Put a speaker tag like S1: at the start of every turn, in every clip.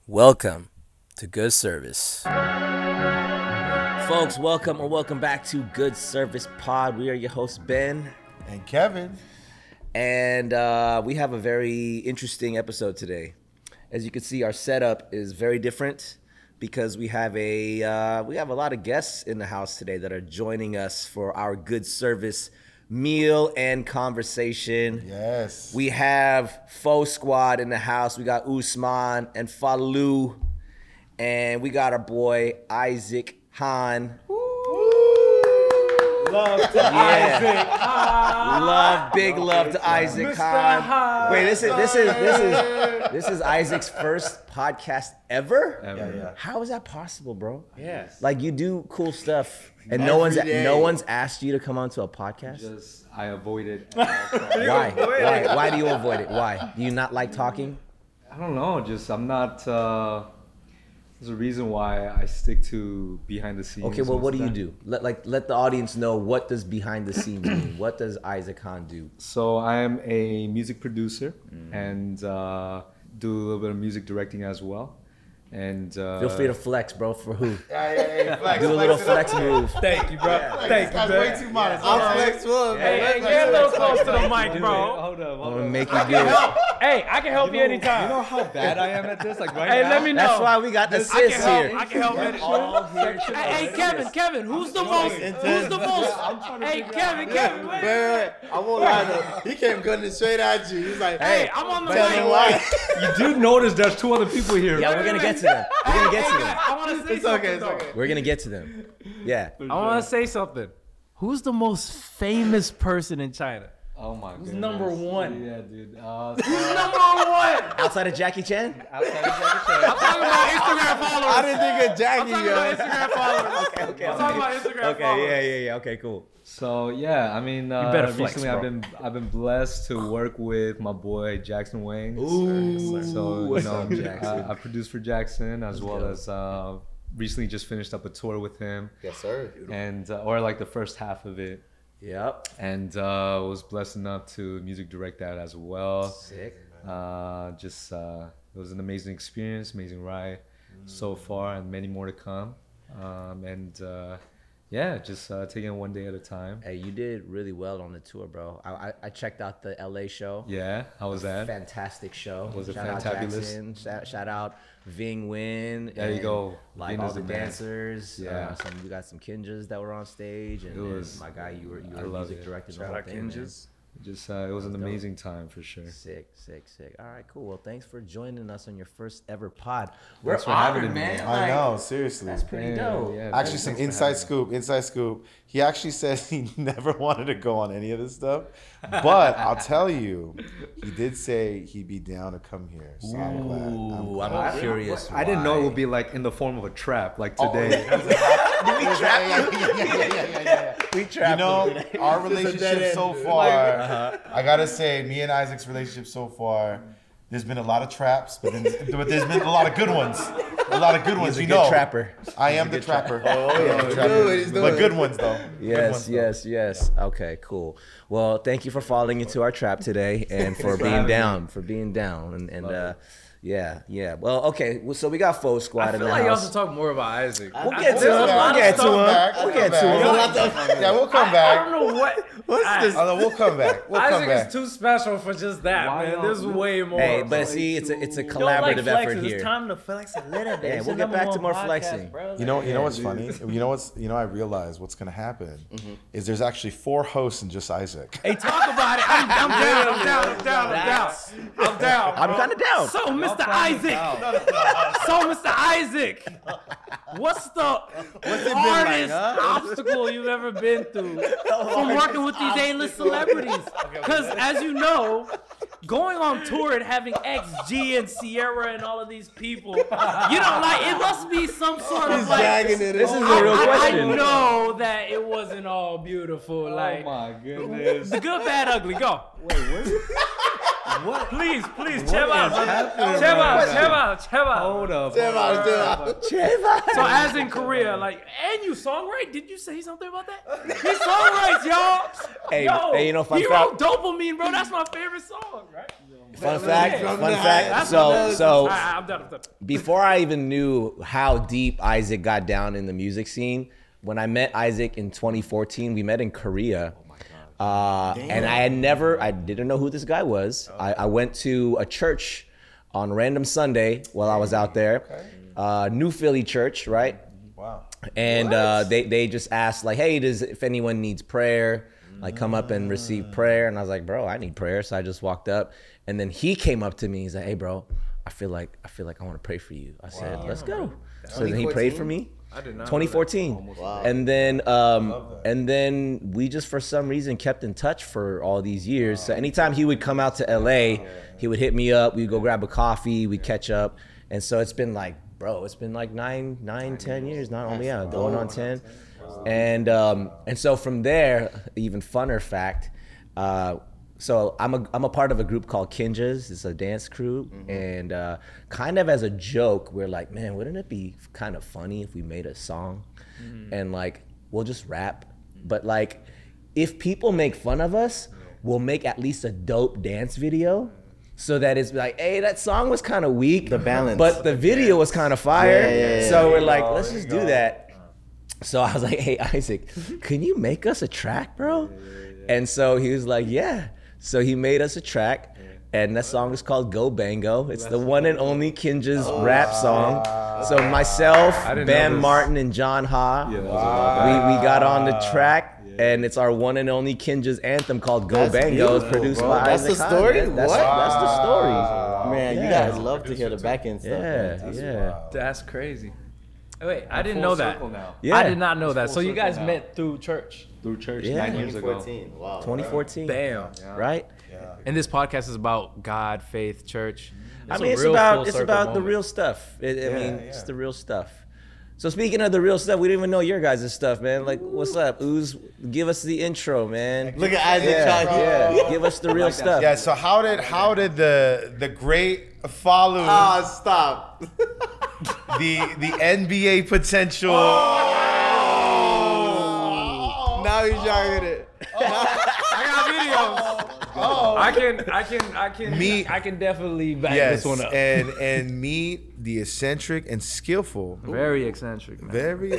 S1: Welcome to Good Service. Folks, welcome back to Good Service Pod. We are your hosts, Ben
S2: and Kevin.
S1: And we have a very interesting episode today. As you can see, our setup is very different because we have a lot of guests in the house today that are joining us for our Good Service meal and conversation.
S2: Yes.
S1: We have Faux Squad in the house. We got Ousmane and Falou. And we got our boy Isaac Han.
S3: Love to Isaac.
S1: Big love to Isaac Han. Wait, this is Isaac's first podcast ever?
S2: Yeah.
S1: How is that possible, bro?
S3: Yes.
S1: Like, you do cool stuff and no one's asked you to come onto a podcast?
S4: I avoid it.
S1: Why? Why do you avoid it? Why? Do you not like talking?
S4: I don't know. I'm not. There's a reason why I stick to behind the scenes.
S1: Okay, well, what do you do? Let the audience know, what does behind the scenes mean? What does Isaac Han do?
S4: So I am a music producer and do a little bit of music directing as well. And
S1: feel free to flex, bro. For who?
S2: Yeah. Flex,
S1: Do a little flex move.
S3: Thank you, bro. Thank you,
S2: That's
S3: bro.
S2: way too modest.
S3: I'll flex one. Hey, get a little close to the mic, bro.
S4: Hold
S1: I'm
S4: up.
S1: gonna make you do it.
S3: Hey, I can help you anytime.
S4: You know how bad I am at this? Like right
S3: Hey,
S4: now?
S3: let me know.
S1: That's why we got the sis here.
S3: I can help anytime. Hey, Kevin, who's the most? Hey, Kevin, wait.
S5: I won't lie though. He came gunning straight at you. He's like,
S3: Hey, I'm on the
S5: tell
S3: mic.
S5: me why.
S4: You do notice there's two other people here.
S1: Yeah, we're gonna get to them. We're gonna get to them.
S3: I want to say
S5: It's
S3: something.
S5: okay.
S3: though.
S1: We're gonna get to them. Yeah.
S3: I want to say something. Who's the most famous person in China?
S4: Oh my god. Who's
S3: number one?
S4: Yeah, dude.
S3: Who's number one?
S1: Outside of Jackie Chan?
S4: Outside of Jackie Chan.
S3: I'm talking about Instagram followers.
S5: I didn't think of
S3: I'm
S5: Jackie,
S3: talking
S5: yo.
S3: about Instagram followers.
S1: Okay.
S3: I'm talking about Instagram followers.
S1: Okay. Yeah. Okay. Cool.
S4: So yeah, I mean,
S3: better flex,
S4: recently
S3: bro.
S4: I've been blessed to work with my boy Jackson Wang.
S1: Ooh.
S4: So
S1: What's up,
S4: I
S1: Jackson?
S4: produced for Jackson as well as recently just finished up a tour with him,
S5: Yes, sir.
S4: and or like the first half of it,
S1: Yep.
S4: and was blessed enough to music direct that as well.
S1: Sick.
S4: It was an amazing experience, amazing ride so far, and many more to come. Just taking it one day at a time.
S1: Hey, you did really well on the tour, bro. I checked out the LA show.
S4: Yeah, how was that?
S1: Fantastic show.
S4: Was it
S1: Shout out
S4: fantabulous?
S1: Jackson. Shout out Ving Win.
S4: There you
S1: and,
S4: go.
S1: Like
S4: Vin
S1: all
S4: is
S1: the
S4: the man.
S1: dancers.
S4: Yeah.
S1: We got some Kinjas that were on stage, and
S4: It was-
S1: my guy, you were
S4: I love
S1: music
S4: it.
S1: directing the
S3: Shout
S1: whole
S3: out
S1: thing. Man.
S3: Kinjas.
S4: It was an amazing time for sure.
S1: Sick. All right, cool. Well, thanks for joining us on your first ever pod. We're
S4: Thanks for having
S1: honored,
S4: me.
S1: man.
S2: I know, seriously.
S1: That's pretty
S4: Yeah,
S1: dope.
S4: yeah,
S2: Actually, some
S4: thanks for having me.
S2: inside scoop. He actually said he never wanted to go on any of this stuff. But I'll tell you, he did say he'd be down to come here. So I'm glad.
S1: Ooh, I'm curious.
S4: I didn't know it
S1: why.
S4: would be like in the form of a trap, like today.
S1: We trapped
S2: You know,
S1: him today.
S2: our relationship so far, I gotta say, me and Isaac's relationship so far, there's been a lot of traps, but there's been a lot of good ones. A lot of good ones,
S1: He's a
S2: you
S1: good
S2: know.
S1: trapper.
S2: I am the trapper.
S5: He's doing
S2: But
S5: it.
S2: good ones, though.
S1: Yes. Okay, cool. Well, thank you for falling into our trap today and for being down, Yeah. Well, okay. So we got Faux Squad
S3: I
S1: in
S3: feel
S1: the
S3: like y'all should
S1: house.
S3: talk more about Isaac.
S1: We'll get to him. We'll get to him.
S2: Yeah, we'll come
S3: I
S2: back.
S3: don't know what.
S2: We'll come back. We'll come
S3: Isaac
S2: back.
S3: is too special for just that,
S4: Why
S3: man.
S4: y'all
S3: There's
S4: do-
S3: way more.
S1: Hey, but see, it's a
S6: Don't
S1: collaborative
S6: like
S1: effort
S6: flexing.
S1: here.
S6: It's time to flex a little bit.
S1: Yeah,
S6: It's
S1: we'll
S6: the
S1: get back
S6: number
S1: to more
S6: one podcast,
S1: flexing.
S6: bro.
S2: You know what's funny? I realize what's gonna happen is there's actually 4 hosts and just Isaac.
S3: Hey, talk about it. I'm down. I'm down.
S1: I'm kind of down.
S3: So, Mr. Isaac. What's the hardest obstacle you've ever been through from working with these A-list celebrities? Because as you know, going on tour and having XG and Sierra and all of these people, it must be some sort of
S5: Dragging it.
S1: This is a real
S3: I
S1: question.
S3: know that it wasn't all beautiful.
S4: Oh my goodness.
S3: The good, bad, ugly. Go.
S4: What?
S3: Please, chill out.
S4: Hold up.
S3: So as in Korea, and you songwrite? Did you say something about that? He songwrites, y'all.
S1: Hey, you know, fun
S3: he
S1: fact.
S3: wrote Dopamine, bro. That's my favorite song, right?
S1: Fun fact.
S3: That's
S1: So
S3: I'm done.
S1: before I even knew how deep Isaac got down in the music scene, when I met Isaac in 2014, we met in Korea. And I didn't know who this guy was. I went to a church on random Sunday while I was out there. New Philly church, right?
S2: Wow.
S1: And they just asked like, hey, if anyone needs prayer, like come up and receive prayer. And I was like, bro, I need prayer. So I just walked up, and then he came up to me. He's like, hey, bro, I feel like I want to pray for you. I said, let's go. So then he prayed for me.
S3: I did not.
S1: 2014.
S5: Wow.
S1: And then we just for some reason kept in touch for all these years. So anytime he would come out to LA, he would hit me up. We'd go grab a coffee. We'd catch up. And so it's been like, bro, it's been like 9, 10 years. Not only going on 10. And so from there, even funner fact. So I'm a part of a group called Kinjas. It's a dance crew, and kind of as a joke, we're like, man, wouldn't it be kind of funny if we made a song, and like we'll just rap, but like if people make fun of us, we'll make at least a dope dance video, so that it's like, hey, that song was kind of weak,
S5: The balance.
S1: but the video was kind of fire.
S5: Yeah.
S1: So we're like, let's just do that. So I was like, hey, Isaac, can you make us a track, bro? And so he was like, yeah. So he made us a track, and that song is called Go Bango. It's the one and only Kinja's rap song. So myself, Bam Martin, and John Ha, we got on the track, and it's our one and only Kinja's anthem called Go Bango. It's produced by
S5: That's
S1: Isaac
S5: the
S1: Han,
S5: story?
S1: man. That's the story.
S5: Man, you
S1: Yeah.
S5: guys love to hear the back end stuff. man.
S1: Yeah.
S3: That's crazy. Wait, I didn't know that.
S1: Yeah.
S3: I did not know that.
S4: It's
S3: So
S4: full
S3: you guys
S4: circle now.
S3: met through church.
S4: Through church
S1: Yeah.
S4: 9 years ago.
S5: 2014. Wow.
S1: 2014.
S3: Damn.
S1: Right?
S3: And this podcast is about God, faith, church.
S1: I mean, it's about the real stuff. I mean, it's the real stuff. So speaking of the real stuff, we didn't even know your guys' stuff, man. Like, what's up, Ooze? Give us the intro, man.
S5: Look at Isaac trying.
S1: Yeah, give us the real stuff.
S2: Yeah. So how did the great Falu,
S5: Stop.
S2: the NBA potential?
S5: Now he's jarring it.
S3: I got videos. I can definitely back
S2: Yes,
S3: this one up.
S2: and meet the eccentric and skillful.
S3: Very eccentric, man.
S2: Very.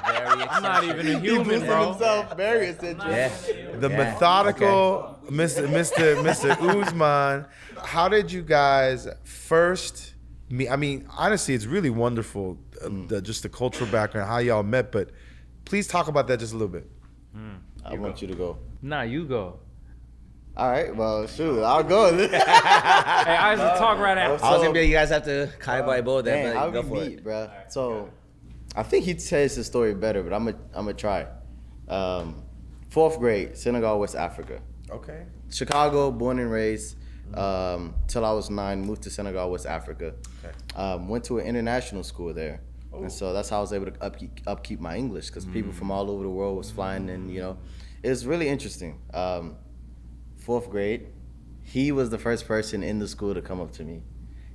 S3: I'm not even a
S5: He
S3: human,
S5: boosted
S3: bro.
S5: himself very essential.
S1: Yeah.
S2: The methodical Mr. Ousmane. How did you guys first meet? I mean, honestly, it's really wonderful, just the cultural background, how y'all met. But please talk about that just a little bit.
S5: I want you to go.
S3: Nah, you go.
S5: All right, well, shoot, I'll go.
S3: Hey, Isaac, talk right after.
S1: I was gonna be, you guys have to kai by both
S5: Man,
S1: that,
S5: how
S1: but go
S5: we
S1: for
S5: meet,
S1: it.
S5: bro. So, I think he tells the story better, but I'm gonna try. 4th grade, Senegal, West Africa.
S2: Okay.
S5: Chicago, born and raised. Till I was 9, moved to Senegal, West Africa. Went to an international school there. And so that's how I was able to upkeep my English, because people from all over the world was flying in, you know. It was really interesting. 4th grade, he was the first person in the school to come up to me.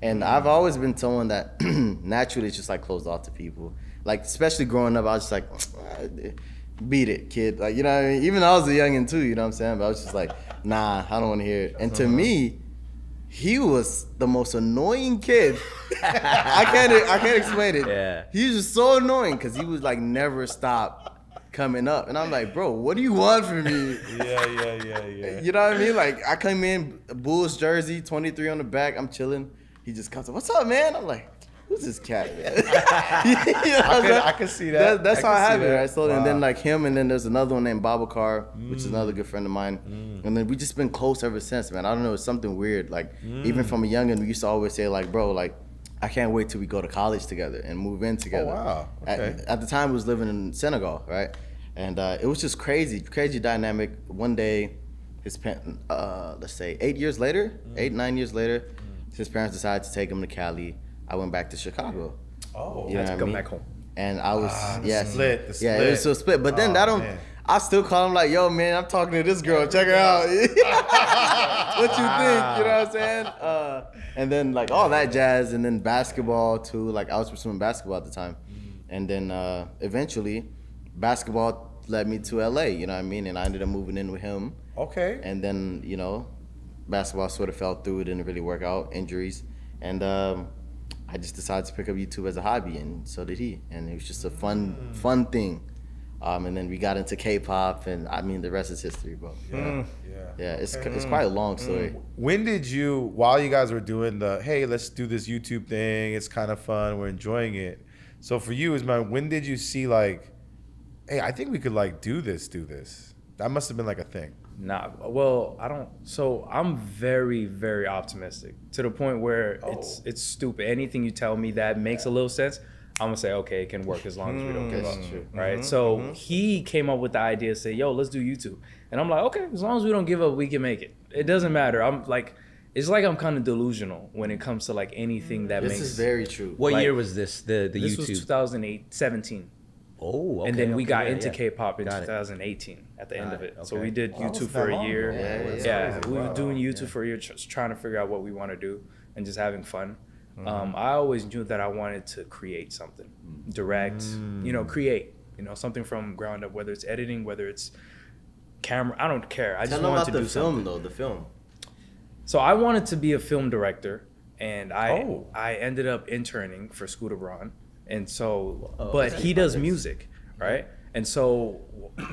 S5: And I've always been someone that naturally is just like closed off to people. Like, especially growing up, I was just like, beat it, kid. Like, you know what I mean? Even I was a youngin' too, you know what I'm saying? But I was just like, nah, I don't want to hear it. And to me, he was the most annoying kid. I can't explain it.
S1: Yeah.
S5: He was just so annoying because he was like never stop coming up. And I'm like, bro, what do you want from me?
S2: Yeah.
S5: You know what I mean? Like, I come in, Bulls jersey, 23 on the back, I'm chilling. He just comes up, what's up, man? I'm like, who's this cat, man? You know what I'm saying?
S2: I can see that.
S5: That's how I
S2: can see
S5: have it,
S2: that.
S5: right? So,
S2: Wow.
S5: and then like him, and then there's another one named Babacar, which is another good friend of mine. And then we just been close ever since, man. I don't know, it's something weird. Like, even from a youngin', we used to always say like, bro, like, I can't wait till we go to college together and move in together.
S2: Oh, wow. Okay.
S5: At the time, we was living in Senegal, right? And it was just crazy dynamic. One day, his let's say 8 years later, 9 years later, his parents decided to take him to Cali. I went back to Chicago.
S2: Oh,
S5: You know what I mean?
S1: back home.
S5: And I was,
S2: the split.
S5: yeah, it was so split. But then
S2: man.
S5: I still call him like, yo, man, I'm talking to this girl. Check her out. What you think? You know what I'm saying? And then like all that jazz, and then basketball too. Like, I was pursuing basketball at the time. And then eventually, basketball led me to LA. You know what I mean? And I ended up moving in with him.
S2: Okay.
S5: And then, you know, basketball sort of fell through. It didn't really work out, injuries. And I just decided to pick up YouTube as a hobby, and so did he. And it was just a fun thing. And then we got into K-pop, and I mean, the rest is history, bro. Yeah, it's quite a long story.
S2: When did you, while you guys were doing the, hey, let's do this YouTube thing, it's kind of fun, we're enjoying it. So for you, Ousmane, when did you see like, hey, I think we could like do this? That must have been like a thing.
S3: Nah, well, I don't. So I'm very, very optimistic to the point where it's stupid. Anything you tell me that makes a little sense, I'm gonna say, okay, it can work as long as we don't give up, right? So he came up with the idea, say, yo, let's do YouTube, and I'm like, okay, as long as we don't give up, we can make it. It doesn't matter. I'm like, it's like I'm kind of delusional when it comes to like anything that makes.
S5: This is very true.
S1: What
S3: like,
S1: year was this? The
S3: this
S1: YouTube?
S3: was 2008, 17.
S1: Oh, okay.
S3: And then we got into
S1: yeah.
S3: K-pop in
S1: Got it.
S3: 2018 at the end of it. So
S1: okay.
S3: we did
S2: Wow,
S3: YouTube
S2: that
S3: for a
S2: long
S3: year.
S2: ago.
S3: Yeah, we were doing YouTube for a year, just trying to figure out what we want to do and just having fun. I always knew that I wanted to create something, direct, create, something from ground up, whether it's editing, whether it's camera, I don't care. I just wanted to do something.
S5: The film.
S3: So I wanted to be a film director, and I ended up interning for Scooter Braun. And so, but he does music, right? And so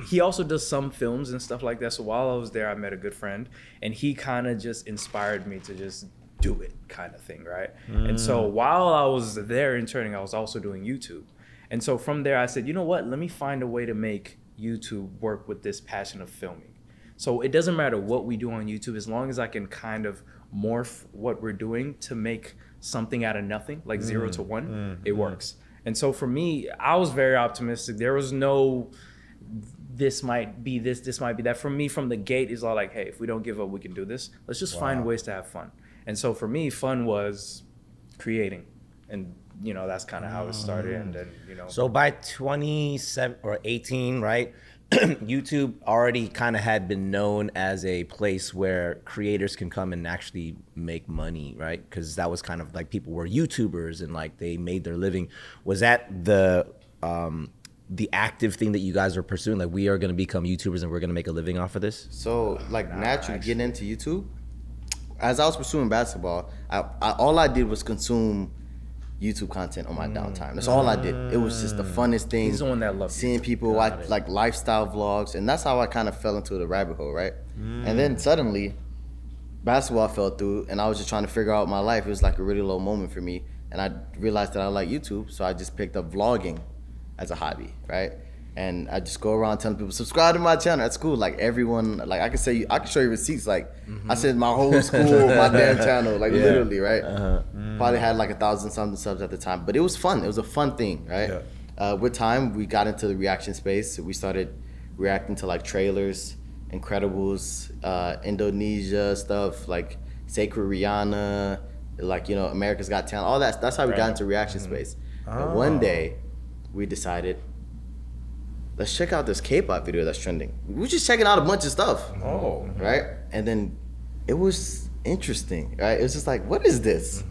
S3: he also does some films and stuff like that. So while I was there, I met a good friend, and he kind of just inspired me to just do it kind of thing, right? And so while I was there interning, I was also doing YouTube. And so from there, I said, you know what? Let me find a way to make YouTube work with this passion of filming. So it doesn't matter what we do on YouTube, as long as I can kind of morph what we're doing to make something out of nothing, like 0 to 1, it works. And so for me, I was very optimistic. There was no, this might be this, this might be that. For me, from the gate, is all like, hey, if we don't give up, we can do this. Let's just find ways to have fun. And so for me, fun was creating. And, that's kind of how it started. And then,
S1: So by 27 or 18, right? YouTube already kind of had been known as a place where creators can come and actually make money, right? Because that was kind of like people were YouTubers and like they made their living. Was that the active thing that you guys were pursuing? Like, we are going to become YouTubers and we're going to make a living off of this?
S5: So like naturally getting into YouTube, as I was pursuing basketball, all I did was consume YouTube content on my downtime. That's all I did. It was just the funnest thing.
S3: He's the one that loved
S5: seeing
S3: YouTube.
S5: people watch like lifestyle vlogs, and that's how I kind of fell into the rabbit hole, right? And then suddenly, basketball fell through, and I was just trying to figure out my life. It was like a really low moment for me, and I realized that I like YouTube, so I just picked up vlogging as a hobby, right? And I just go around telling people, subscribe to my channel. That's cool. Like everyone, like I can show you receipts. Like I said, my whole school, my damn channel, like literally, right? Probably had like 1,000-something subs at the time, but it was fun. It was a fun thing, right? With time, we got into the reaction space. So we started reacting to like trailers, Incredibles, Indonesia stuff, like Sacred Rihanna, like America's Got Talent, all that. That's how we got into reaction space. And one day, we decided, let's check out this K-pop video that's trending. We were just checking out a bunch of stuff. Right? And then it was interesting, right? It was just like, what is this?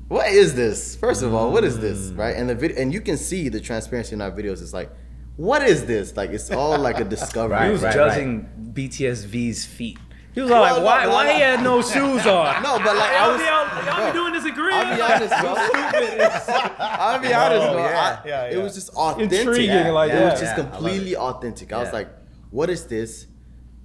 S5: What is this? First of all, what is this? Right? And the video, and you can see the transparency in our videos. It's like, what is this? Like, it's all like a discovery.
S3: He was judging BTSV's feet. He was all like, why he had no shoes on?
S5: No, but like,
S3: y'all be doing this in Korea?
S5: I'll be honest, bro. I'll be honest, bro. It was just authentic.
S3: Intriguing, like
S5: it
S3: that.
S5: was just completely authentic. I was like, what is this?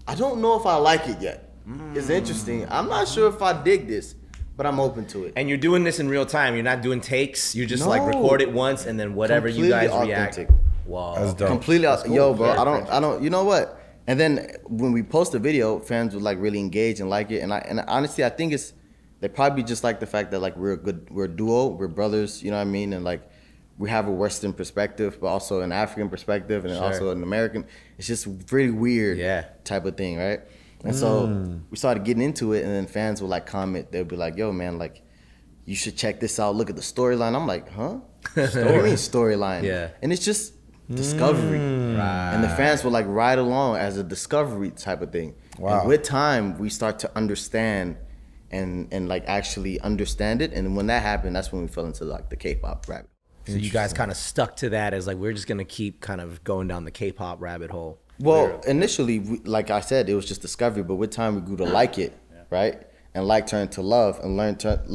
S5: I don't know if I like it yet. It's interesting. I'm not sure if I dig this, but I'm open to it.
S1: And you're doing this in real time. You're not doing takes. You just like record it once and then whatever
S5: Completely
S1: you guys
S5: authentic.
S1: react. Wow.
S2: That's dope.
S5: Completely
S1: That's cool.
S5: Yo, bro,
S1: Very
S5: I don't, you know what? And then when we post a video, fans would like really engage and like it. And honestly, I think they probably just like the fact that like we're a duo, we're brothers, you know what I mean? And like we have a Western perspective, but also an African perspective, and then also an American. It's just really weird type of thing, right? And so we started getting into it, and then fans would like comment. They'd be like, yo, man, like, you should check this out. Look at the storyline. I'm like, huh? What do you mean storyline?
S1: Yeah.
S5: And it's just discovery.
S1: Right.
S5: And the fans will like ride along as a discovery type of thing.
S2: Wow.
S5: And with time, we start to understand and like actually understand it. And when that happened, that's when we fell into like the K-pop rabbit.
S1: So you guys kind of stuck to that as like, we're just going to keep kind of going down the K-pop rabbit hole.
S5: Well, initially, like I said, it was just discovery, but with time we grew to like it, right? And like turned to love, and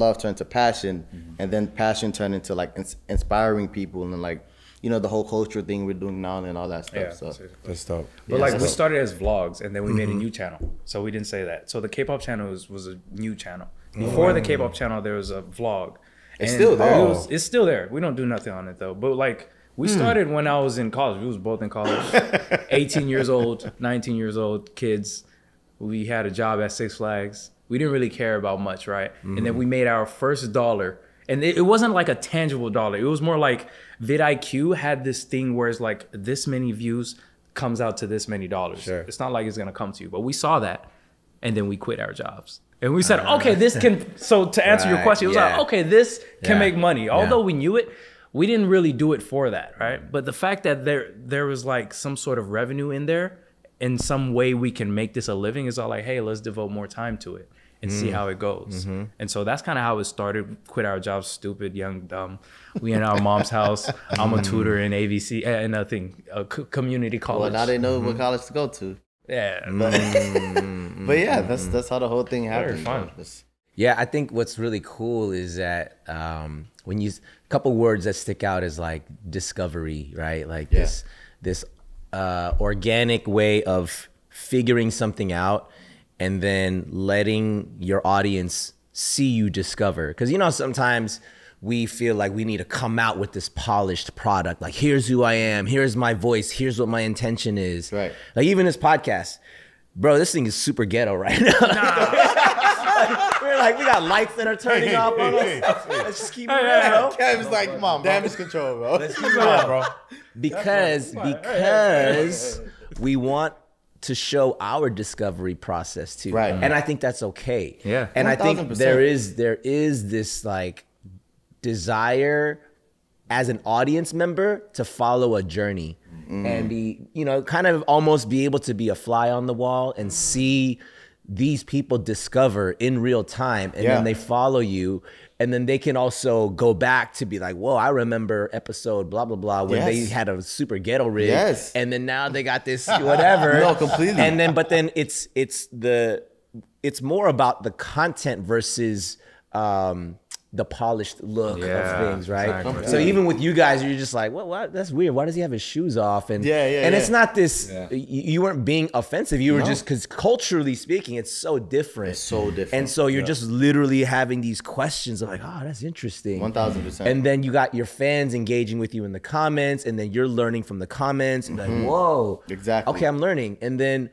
S5: love turned to passion, and then passion turned into like inspiring people, and then like, you know, the whole culture thing we're doing now and all that stuff.
S6: Yeah,
S5: So
S2: That's dope.
S6: But like we started as vlogs, and then we made a new channel, so we didn't say that. So the K-pop channel was a new channel. Before the K-pop channel, there was a vlog.
S5: It's still there.
S6: It's still there. We don't do nothing on it though. But like we started when I was in college. We was both in college. 18 years old, 19 years old kids. We had a job at Six Flags. We didn't really care about much, right? And then we made our first dollar. And it wasn't like a tangible dollar. It was more like vidIQ had this thing where it's like this many views comes out to this many dollars.
S1: Sure.
S6: It's not like it's gonna come to you. But we saw that, and then we quit our jobs. And we said, okay, this can, so to answer your question, it was like, okay, this can make money. Although we knew it, we didn't really do it for that, right? But the fact that there was like some sort of revenue in there, in some way we can make this a living, is all like, hey, let's devote more time to it and see how it goes. And so that's kind of how it started. Quit our jobs, stupid, young, dumb. We in our mom's house. I'm a tutor in AVC, and nothing, community college.
S5: well, now they know what college to go to.
S6: Yeah.
S5: But yeah, that's how the whole thing happened.
S6: fun.
S5: bro. It's-
S1: Yeah, I think what's really cool is that when you a couple words that stick out is like discovery, right? Like this organic way of figuring something out and then letting your audience see you discover. Because, you know, sometimes we feel like we need to come out with this polished product. Like, here's who I am. Here's my voice. Here's what my intention is.
S5: Right.
S1: Like, even this podcast. Bro, this thing is super ghetto right now. We're like, we got lights that are turning off on us. Let's just keep it real.
S5: Kevin's like, come on, damage control, bro.
S1: Let's keep it real, bro. Because we want to show our discovery process too.
S5: Right.
S1: And I think that's okay.
S6: Yeah.
S1: And I think
S5: 1000%.
S1: there is this like desire as an audience member to follow a journey and be, you know, kind of almost be able to be a fly on the wall and see these people discover in real time, and then they follow you, and then they can also go back to be like, whoa, I remember episode blah blah blah when they had a super ghetto rig, and then now they got this whatever.
S5: No, completely.
S1: And then, but then it's more about the content versus the polished look of things, right?
S6: Exactly.
S1: So even with you guys, you're just like, what? That's weird. Why does he have his shoes off? And it's not this. You weren't being offensive. You were just, because culturally speaking, it's so different.
S5: It's so different.
S1: And so you're just literally having these questions of like, oh, that's interesting.
S5: 1000%.
S1: And then you got your fans engaging with you in the comments, and then you're learning from the comments, and like, whoa,
S5: Exactly.
S1: okay, I'm learning. And then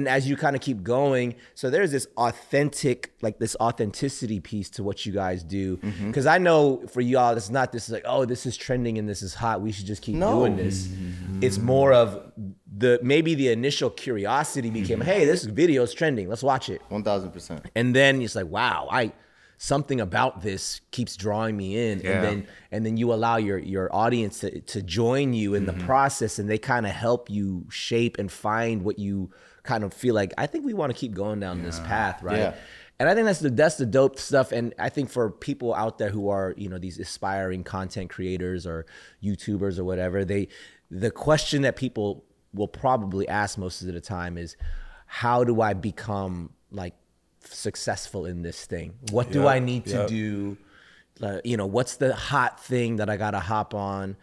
S1: as you kind of keep going, so there's this authenticity piece to what you guys do. Because I know for y'all, it's not this like, oh, this is trending and this is hot, we should just keep doing this. It's more of maybe the initial curiosity became, hey, this video is trending, let's watch it.
S5: 1000%.
S1: And then it's like, wow, something about this keeps drawing me in. And then you allow your audience to join you in the process, and they kind of help you shape and find what you kind of feel like, I think we want to keep going down this path, right?
S5: Yeah.
S1: And I think that's the dope stuff. And I think for people out there who are, you know, these aspiring content creators or YouTubers or whatever, the question that people will probably ask most of the time is, how do I become like successful in this thing? What do I need to do? You know, what's the hot thing that I gotta hop on?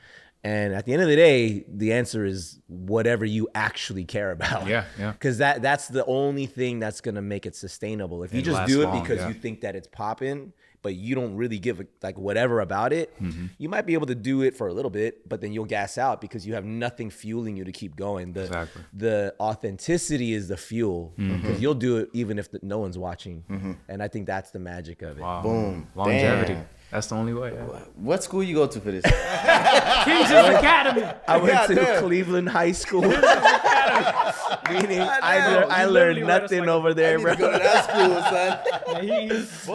S1: And at the end of the day, the answer is whatever you actually care about.
S6: Yeah.
S1: Because that's the only thing that's gonna make it sustainable. If you just do it because you think that it's popping, but you don't really give like whatever about it, you might be able to do it for a little bit, but then you'll gas out because you have nothing fueling you to keep going. The authenticity is the fuel, because you'll do it even if no one's watching. And I think that's the magic of it.
S6: Wow.
S5: Boom.
S6: Longevity.
S5: Damn.
S6: That's the only way.
S5: What school you go to for this?
S3: King's Academy.
S1: I went to Cleveland High School. Meaning I learned nothing over there, bro.
S5: Go to that school, son.
S3: You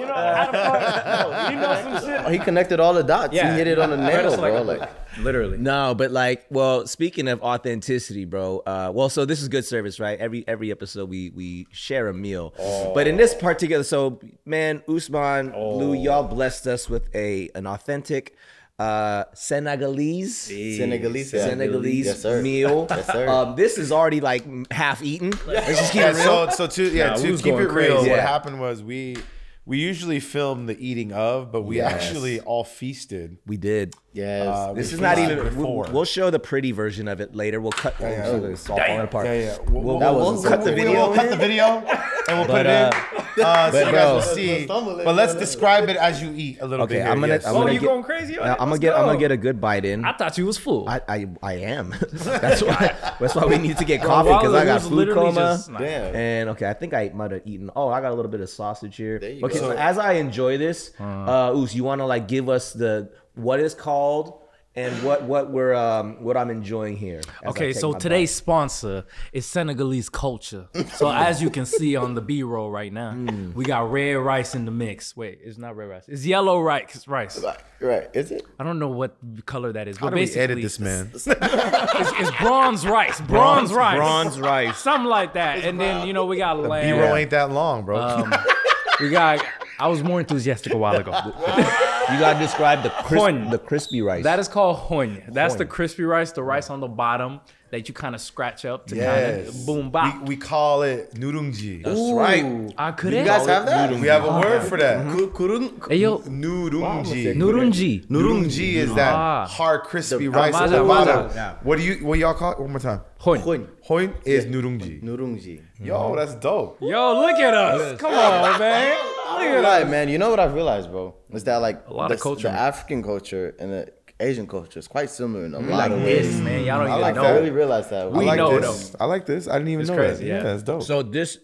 S3: know how to fuck. You know some shit.
S5: Oh, he connected all the dots.
S6: Yeah.
S5: He hit it on the nail,
S6: It's
S5: bro.
S6: like-
S5: Like,
S6: Literally.
S1: No, but like, well, speaking of authenticity, bro. So this is good service, right? Every episode we share a meal. But in this particular, so man, Ousmane, Lou, y'all blessed us with an authentic Senegalese
S5: Yes, sir.
S1: meal.
S5: Yes, sir.
S1: This is already like half eaten. Let's just keep it real.
S2: So to keep
S1: going
S2: it real,
S1: crazy.
S2: what
S1: Yeah.
S2: happened was we usually film the eating of, but we actually all feasted.
S1: We did.
S5: Yes.
S1: This
S2: we
S1: is not
S2: feasted
S1: even.
S2: before.
S1: We'll show the pretty version of it later. We'll cut. It's all falling apart.
S2: We'll
S1: cut the video.
S2: We'll cut the video and we'll put it in. So you guys will see. But let's describe it as you eat a little bit.
S1: Okay, I'm gonna. I'm
S6: Oh,
S1: gonna
S6: you
S1: get,
S6: going crazy?
S1: I'm gonna get a good bite in.
S6: I thought you was full.
S1: I am. That's why we need to get coffee because I got food coma.
S5: Damn.
S1: And okay, I think I might have eaten. Oh, I got a little bit of sausage here.
S5: There you
S1: Okay,
S5: go.
S1: so as I enjoy this, Oos, you want to like give us what it's called and what I'm enjoying here. as I
S6: Okay,
S1: take
S6: so
S1: my
S6: today's sponsor is Senegalese culture. So as you can see on the B-roll right now, we got red rice in the mix. Wait, it's not red rice. It's yellow rice.
S5: Right. Is it?
S6: I don't know what color that is,
S2: How
S6: but
S2: do we
S6: basically
S2: edit this, man?
S6: it's bronze rice. Bronze rice.
S1: Bronze rice.
S6: Something like that. And then, we got lamb.
S2: B-roll ain't that long, bro.
S6: We got, I was more enthusiastic a while ago.
S1: You gotta describe
S6: Hon.
S1: the crispy rice.
S6: That is called hon. That's the crispy rice, the rice on the bottom that you kind of scratch up to kind of boom bop.
S2: We call it nurungji.
S1: That's right.
S6: Could
S5: You guys have that?
S2: We have a word for that.
S6: Hey, yo,
S2: Nurungji.
S6: Nurungji.
S2: Nurungji is that hard, crispy rice at the
S6: Maza.
S2: bottom. What y'all call it? One more time.
S6: Hon.
S2: Hoin is nurungji.
S5: Nurungji.
S2: Yo, that's dope.
S6: Yo, look at us. Come on, man. Look at us.
S5: Right, man. You know what I've realized, bro? Is that like
S6: lot of culture.
S5: the African culture and the Asian culture is quite similar in a lot of
S6: This,
S5: ways.
S6: man. Y'all don't
S2: I
S6: even
S2: like
S6: know.
S5: I really realized that.
S6: We
S2: I like
S6: know,
S2: this. I like this. I didn't even know
S6: crazy,
S2: that.
S6: yeah.
S2: That's dope.
S1: So this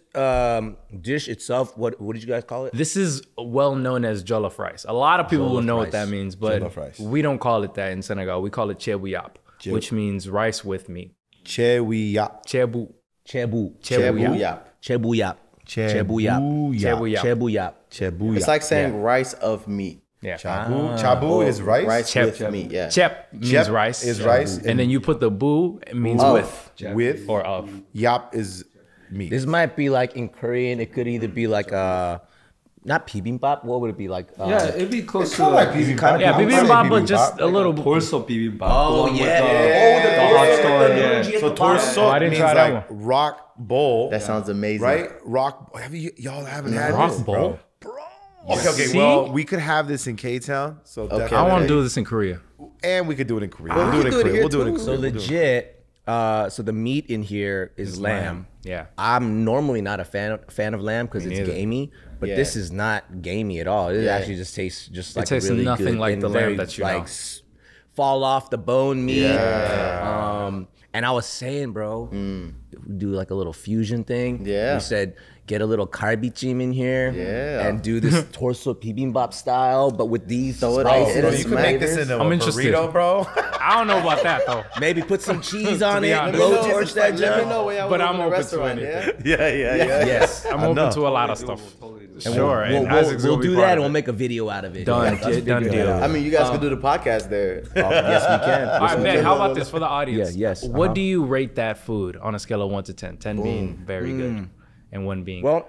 S1: dish itself, what did you guys call it?
S6: This is well known as jollof rice. A lot of people will know what that means, but
S2: Jollof rice.
S6: we don't call it that in Senegal. We call it chebuyap, which means rice with meat.
S2: Chewiyap.
S6: Chebu.
S1: Chebu.
S5: Chebuyap.
S1: Chebuyap. Chebuyap.
S6: Chebuyap.
S1: Chebuyap.
S2: Chebuyap.
S5: It's like saying rice of meat.
S6: Yeah.
S2: Chabu is rice.
S5: Rice
S6: Chep.
S5: with meat, yeah.
S6: Chep means
S2: Chep
S6: rice.
S2: is rice.
S6: And then you put the boo, it means
S5: Of.
S6: with. Or of.
S2: Yap is meat.
S1: This might be like in Korean. It could either be like not bibimbap. What would it be like?
S4: Yeah, it'd be close to
S2: like bibimbap.
S6: Yeah,
S2: I would say
S6: bibimbap, but just
S2: bibimbap.
S6: a little.
S4: torso bibimbap.
S1: Oh,
S4: The one with
S1: yeah.
S4: the hot stone. Yeah.
S2: So torso
S6: I didn't
S2: means
S6: try that
S2: like rock bowl.
S5: That sounds amazing.
S2: right. Rock. Y'all haven't had
S6: Rock
S2: this,
S6: bowl?
S2: bro? Okay.
S6: See?
S2: Well, we could have this in K-Town. So
S5: Okay.
S6: I want
S5: Okay.
S6: to do this in Korea.
S2: and we could do it in Korea.
S5: Well,
S2: We'll do it in Korea.
S5: here
S2: We'll do it in
S5: too.
S2: Korea.
S1: So
S2: We'll do it.
S1: legit. So the meat in here is lamb.
S6: Yeah.
S1: I'm normally not a fan of lamb because it's
S6: neither.
S1: gamey, but
S5: Yeah.
S1: this is not gamey at all. It
S5: Yeah.
S1: actually just tastes just like
S6: tastes
S1: really
S6: nothing
S1: good
S6: like
S1: and
S6: the lamb
S1: very,
S6: that you
S1: like
S6: know.
S1: fall off the bone meat. And I was saying, bro, we do like a little fusion thing.
S5: Yeah.
S1: We said get a little karbichim in here.
S5: Yeah.
S1: And do this torso bibimbap style, but with these
S5: Throw it
S1: spices.
S5: in.
S2: So you could make this into
S6: I'm
S2: a
S6: interested.
S2: burrito, bro.
S6: I don't know about that though.
S1: Maybe put some cheese on
S6: be
S1: it,
S6: honest.
S1: blowtorch that
S5: Let me
S1: junk.
S5: know when y'all
S6: But
S5: open
S6: I'm
S5: a
S6: open to
S5: restaurant,
S6: anything.
S5: yeah?
S2: Yeah.
S1: Yes.
S6: I'm
S2: I
S6: open
S2: know.
S6: to a lot of stuff.
S1: And
S6: Sure. and Isaac's
S1: we'll
S6: gonna be
S1: do
S6: part
S1: that
S6: of
S1: and we'll
S6: it.
S1: make a video out of it.
S6: Done.
S1: Yeah,
S6: Done deal.
S5: I mean, you guys could do the podcast there.
S1: yes, we can.
S6: All right, man. How about this for the audience?
S1: Yeah, yes,
S6: What do you rate that food on a scale of 1 to 10? 10 being very good, and 1 being.
S1: Well,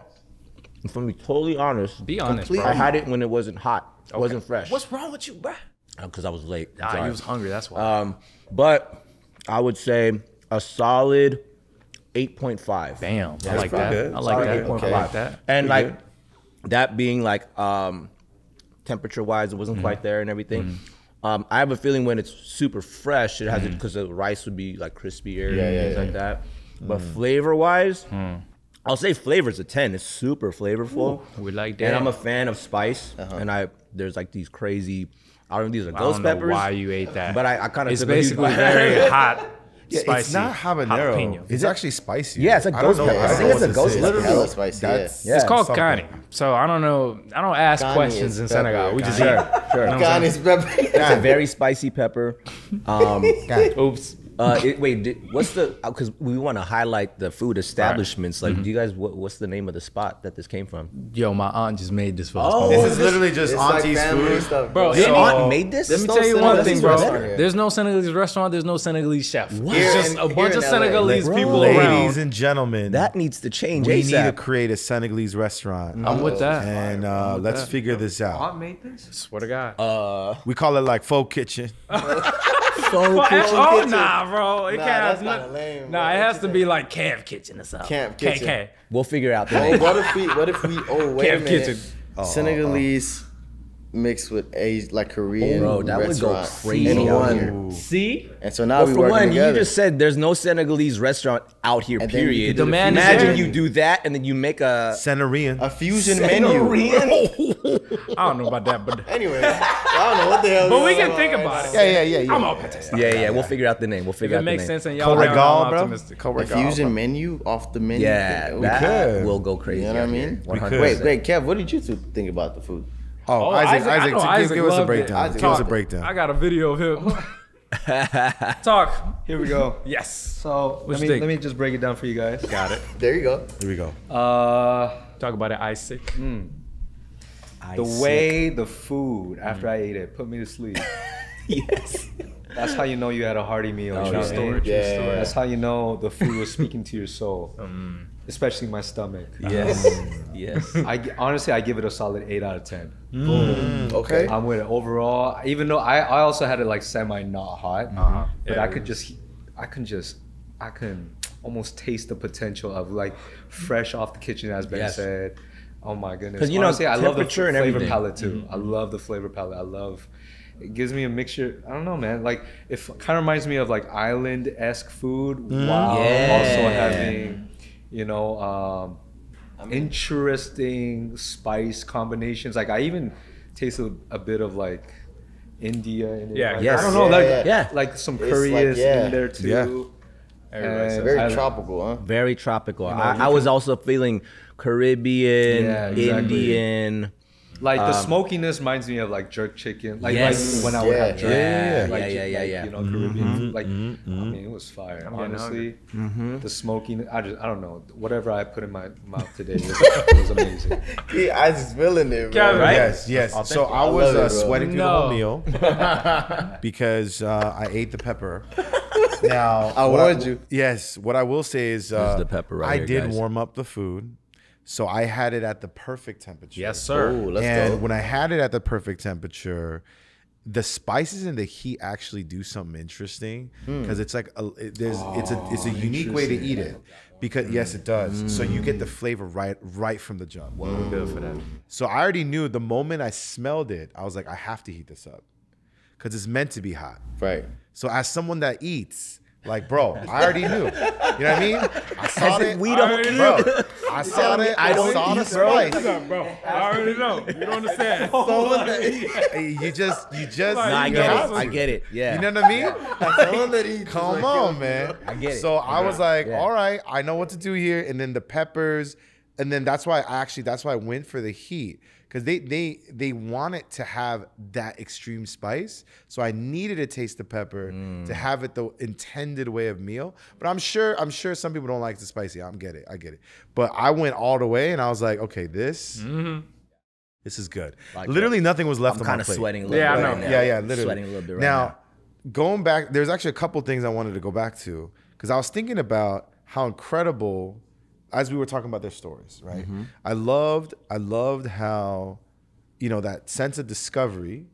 S1: if I'm totally honest,
S6: be honest,
S5: complete-
S6: bro.
S1: I had it when it wasn't hot. It wasn't fresh.
S6: What's wrong with you, bro?
S1: Because I was late. I'm
S6: Ah,
S1: sorry.
S6: you was hungry. That's why.
S1: But I would say a solid 8.5.
S6: Damn. I like
S2: pretty
S6: that.
S2: good.
S6: I like
S1: Solid
S6: that.
S1: 8.5.
S6: I like that.
S1: And like that being like temperature wise, it wasn't quite there and everything. I have a feeling when it's super fresh, it has it because the rice would be like crispier and things like that. But flavor wise, I'll say flavor's a 10. It's super flavorful.
S6: We like that.
S1: And I'm a fan of spice. And there's like these crazy, I don't know if these are
S6: I
S1: ghost
S6: don't know
S1: peppers.
S6: why you ate that.
S1: But I kind of
S6: It's
S1: took a huge
S6: basically
S1: bite.
S6: very hot,
S2: Yeah,
S6: spicy.
S2: it's not habanero.
S6: jalapeno.
S2: It's actually spicy.
S1: Yeah, it's like
S2: I don't
S1: ghost
S2: know.
S1: pepper. I
S2: don't
S1: think
S2: know
S1: it's a
S2: what
S1: ghost
S2: this is.
S1: pepper.
S5: Hella spicy,
S2: That's
S1: Yeah.
S6: It's called
S2: something.
S6: Kani. So I don't know. I don't ask
S5: Kani
S6: questions
S5: is
S6: in
S5: pepper.
S6: Senegal. We just
S1: Sure,
S6: eat.
S1: sure.
S5: God is pepper.
S1: It's a very spicy pepper.
S6: Oops.
S1: What's the? Because we want to highlight the food establishments. Like, do you guys? What's the name of the spot that this came from?
S6: Yo, my aunt just made this for us.
S1: Oh,
S2: This is literally just
S5: It's like
S2: auntie's
S5: family
S2: food.
S5: stuff,
S6: Bro,
S1: Your
S6: so-
S1: aunt made this.
S6: Let me
S5: no
S6: tell you one thing,
S5: Senegalese
S6: bro.
S5: restaurant here.
S6: There's no Senegalese restaurant. There's no Senegalese chef.
S1: What?
S6: It's just
S5: Here
S6: a
S5: in-
S6: bunch
S5: here
S6: of
S5: in LA.
S6: Senegalese
S1: Bro.
S6: people
S2: Ladies
S6: around.
S2: and gentlemen,
S1: That needs to change.
S2: we need to
S1: ASAP.
S2: create a Senegalese restaurant.
S6: I'm with that.
S2: And let's figure this out.
S4: Aunt made this?
S6: Swear to God.
S2: We call it like faux kitchen.
S6: Oh nah, bro. It
S5: Nah,
S6: can't have
S5: that's kinda lame,
S6: Nah,
S5: bro.
S6: it has to be like Camp Kitchen or something.
S5: Camp Kitchen.
S6: KK.
S1: We'll figure out the
S5: Oh,
S1: name.
S5: what if we? Oh, wait a
S6: Camp
S5: minute.
S6: Kitchen.
S5: Senegalese mixed with like Korean.
S1: Bro, that would go
S5: restaurant
S1: crazy
S5: in
S1: out
S5: one.
S1: here.
S6: See?
S5: And so now
S1: Well,
S5: we
S1: for
S5: working
S1: one,
S5: together.
S1: you just said there's no Senegalese restaurant out here.
S5: And then you
S1: Period.
S5: could do the
S6: demand is
S1: Imagine
S6: there.
S1: you do that and then you make a
S2: Cenarian.
S5: a fusion menu.
S6: I don't know about that, but
S5: Anyway, I don't know what the hell.
S6: but we
S5: going
S6: can
S5: on
S6: think
S5: right
S6: about
S5: now.
S6: it.
S2: Yeah.
S6: I'm open to stuff.
S1: yeah. We'll figure out the name. We'll
S6: If
S1: figure
S6: it
S1: out the
S6: makes
S1: name.
S6: sense and y'all down,
S2: Corrigal,
S6: I'm
S2: bro.
S6: optimistic.
S5: A fusion menu off the menu.
S1: Yeah,
S5: We
S1: that
S2: could.
S1: will go crazy.
S5: You know what I
S1: out here.
S5: mean?
S1: 100%.
S5: Wait, Kev, what did you two think about the food?
S2: Oh,
S6: Oh,
S2: Isaac,
S6: I know Isaac
S2: give us a
S6: loved it.
S2: breakdown. Give us a breakdown.
S6: I got a video of him. Talk.
S4: Here we go.
S6: Yes.
S4: So
S6: What
S4: let
S6: you
S4: me,
S6: think?
S4: let me just break it down for you guys.
S6: Got it.
S5: There you go.
S2: Here we go.
S6: Talk about it, Isaac.
S4: The way the food after I ate it put me to sleep.
S1: Yes.
S4: That's how you know you had a hearty meal.
S1: Oh,
S4: you know what I mean?
S5: Yeah.
S4: That's how you know the food was speaking to your soul, especially my stomach.
S1: Yes. Yes.
S4: Honestly, I give it a solid 8 out of 10.
S5: Okay.
S4: I'm with it overall. Even though I also had it like semi not hot, but
S6: Yeah,
S4: I can almost taste the potential of like fresh off the kitchen, as Ben
S1: Yes.
S4: said. Oh my goodness!
S1: 'Cause, you know,
S4: Honestly, I love the
S1: temperature and
S4: flavor
S1: everything.
S4: palette too. I love the flavor palette. It gives me a mixture. I don't know, man. Like it kind of reminds me of like island-esque food, while
S1: Yeah.
S4: also having, you know, interesting spice combinations. Like I even tasted a bit of like India in it.
S6: Yeah,
S4: Like,
S1: yes.
S4: I don't know,
S1: Yeah.
S4: like some
S5: It's
S4: curry
S5: like,
S4: is
S5: yeah.
S4: in there too.
S2: Yeah.
S6: Everybody says
S5: Very
S4: I-
S5: tropical, huh?
S1: Very tropical.
S4: know,
S1: I was also feeling Caribbean,
S4: Yeah, exactly.
S1: Indian.
S4: Like the smokiness reminds me of like jerk chicken. Like,
S1: Yes.
S4: like when I would have jerk.
S1: Yeah.
S4: Like,
S1: Yeah.
S4: You know, Caribbean food. Like, I mean, it was fire. Honestly, the smoking. I don't know. Whatever I put in my mouth today was amazing.
S5: I just feeling it, bro.
S6: Kevin.
S1: Right?
S2: Yes. So I
S5: I
S2: was
S5: love it, bro.
S2: sweating through the
S6: No.
S2: whole meal because I ate the pepper. Now
S5: I
S2: what
S5: warned you.
S2: Yes, what I will say is
S1: There's the pepper right
S2: I
S1: here,
S2: did
S1: guys.
S2: warm up the food, so I had it at the perfect temperature.
S6: Yes, sir.
S5: Ooh, let's
S2: And
S5: go.
S2: when I had it at the perfect temperature, the spices and the heat actually do something interesting because it's like it's a unique way to eat it. Because yes, it does. So you get the flavor right from the jump.
S6: Good for that.
S2: So I already knew the moment I smelled it, I was like, I have to heat this up because it's meant to be hot.
S5: Right.
S2: So as someone that eats, like, bro, I already knew. You know what I mean? I saw it.
S1: we don't
S2: bro. I saw it. I
S1: don't
S2: saw the
S1: eat, bro.
S2: spice.
S6: Bro, I already know. You don't understand.
S2: You just.
S1: No, I
S2: you
S1: get
S2: have
S1: it. I
S2: to.
S1: get it. Yeah.
S2: You know what I mean? Come on, man.
S1: I get it.
S2: So I was like,
S1: Yeah.
S2: all right, I know what to do here. And then the peppers, and then that's why I went for the heat. Because they want it to have that extreme spice. So I needed to taste the pepper to have it the intended way of meal. But I'm sure some people don't like the spicy. I get it. But I went all the way and I was like, okay, this is good.
S1: Like
S2: Literally nothing was left
S1: I'm
S2: on my
S1: kind of
S2: plate.
S1: sweating a little
S6: Yeah,
S1: bit.
S6: I
S1: right
S6: know.
S1: now.
S2: Yeah, literally.
S1: Sweating a little bit right
S2: now,
S1: now.
S2: going back, there's actually a couple things I wanted to go back to because I was thinking about how incredible, as we were talking about their stories, right?
S1: Mm-hmm.
S2: I loved how, that sense of discovery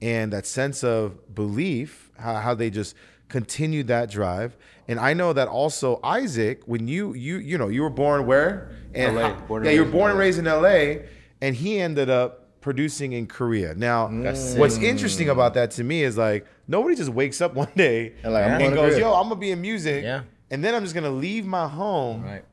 S2: and that sense of belief, how they just continued that drive. And I know that also Isaac, when you were born where? And
S4: LA, born and
S2: you were
S4: raised
S2: born
S4: in
S2: and raised in LA, and he ended up producing in Korea. Now, what's interesting about that to me is like nobody just wakes up one day
S5: And like, I'm
S2: and
S5: going to
S2: goes,
S5: Korea.
S2: "Yo, I'm gonna be in music,"
S1: Yeah.
S2: and then I'm just gonna leave my home
S1: Right.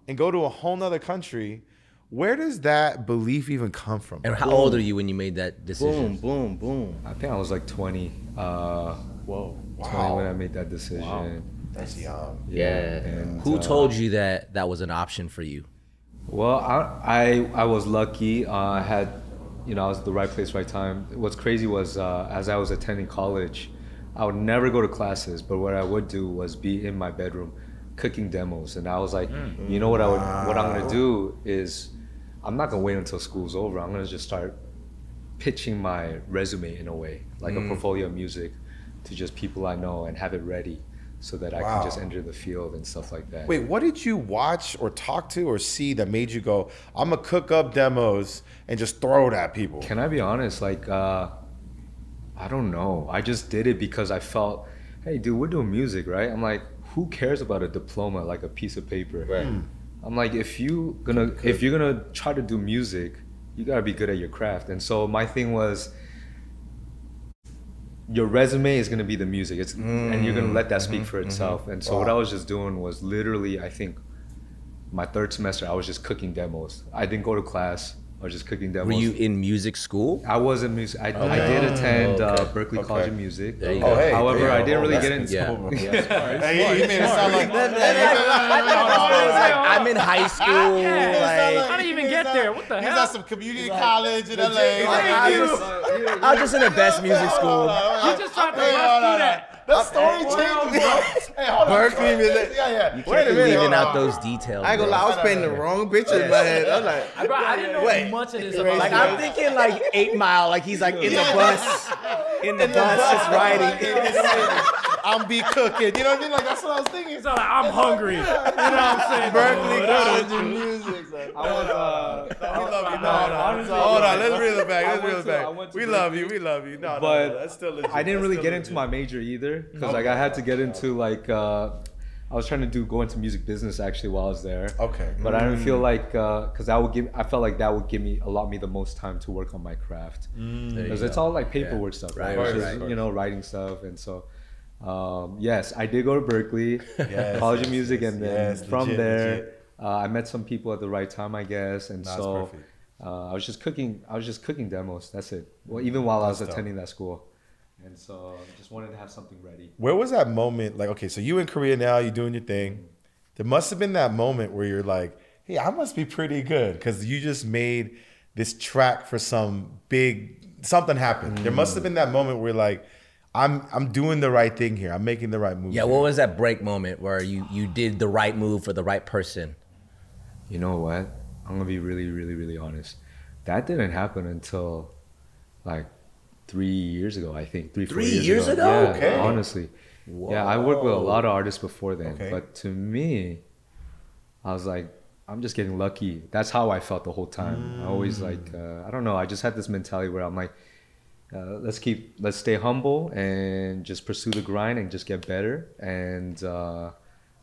S2: and go to a whole nother country. Where does that belief even come from?
S1: And how old are you when you made that decision?
S5: Boom, boom, boom.
S4: I think I was like 20.
S5: Whoa.
S4: 20 when I made that decision.
S2: That's young.
S1: Yeah.
S4: And,
S1: Who told you that was an option for you?
S4: Well, I was lucky. I had, I was at the right place, right time. What's crazy was as I was attending college, I would never go to classes, but what I would do was be in my bedroom cooking demos. And I was like, you know what what I'm gonna do is I'm not gonna wait until school's over. I'm gonna just start pitching my resume in a way, like a portfolio of music to just people I know and have it ready so that I can just enter the field and stuff like that.
S2: Wait, what did you watch or talk to or see that made you go, I'm gonna cook up demos and just throw it at people?
S4: Can I be honest? Like, I don't know. I just did it because I felt, hey, dude, we're doing music, right? I'm like, who cares about a diploma, like a piece of paper?
S5: Right.
S4: I'm like, if you're gonna try to do music, you gotta be good at your craft. And so my thing was, your resume is gonna be the music, and you're gonna let that speak for itself. And so what I was just doing was literally, I think, my third semester, I was just cooking demos. I didn't go to class. I was just cooking demos.
S1: Were you in music school?
S4: I was in music. I did attend Berklee College of Music.
S1: There you go.
S4: However, I didn't really get into
S1: school.
S2: Hey, you made it sound like
S1: I'm in high school.
S3: I didn't even get there. What the
S2: he's
S3: hell?
S2: at some community college in LA.
S1: I was just in the best music school.
S3: You just tried to rush through that.
S2: That story changed. Hey, hold on.
S5: Berkeley music.
S2: Yeah.
S1: You can't be leaving out those details.
S5: I ain't gonna lie, I was painting the wrong picture in my head. I was like,
S3: Bro, I didn't know much of this about
S1: Like I'm thinking like 8 Mile, like he's like in the bus, just riding.
S2: I'm be cooking. You know what I mean? Like that's what I was thinking.
S3: So like, I'm hungry. You know what I'm saying?
S5: Berkeley College of Music.
S2: We love you. No. Hold on. Let's reel it back. We love you. No,
S4: But
S2: that's still legit.
S4: I didn't really get into my major either, because like I had to get into like I was trying to go into music business actually while I was there.
S2: Okay.
S4: But I didn't feel like because I felt like that would allot me the most time to work on my craft, because it's all like paperwork stuff, right?
S1: Right,
S4: It's just, you know, writing stuff. And so yes, I did go to Berkeley College of Music, and then from there I met some people at the right time, I guess. And so I was just cooking demos. That's it. Well, even while I was attending that school. And so just wanted to have something ready.
S2: Where was that moment? Like, okay, so you in Korea now, you doing your thing. There must have been that moment where you're like, hey, I must be pretty good, because you just made this track for something happened. There must have been that moment where you're like, I'm doing the right thing here. I'm making the right move.
S1: Yeah, what was that break moment where you did the right move for the right person?
S4: You know what? I'm gonna be really, really, really honest. That didn't happen until like 3 years ago, I think. 4 years ago? Yeah,
S2: Okay.
S4: Honestly. Whoa. Yeah, I worked with a lot of artists before then. Okay. But to me, I was like, I'm just getting lucky. That's how I felt the whole time. I always like, I don't know, I just had this mentality where I'm like, let's stay humble and just pursue the grind and just get better. And how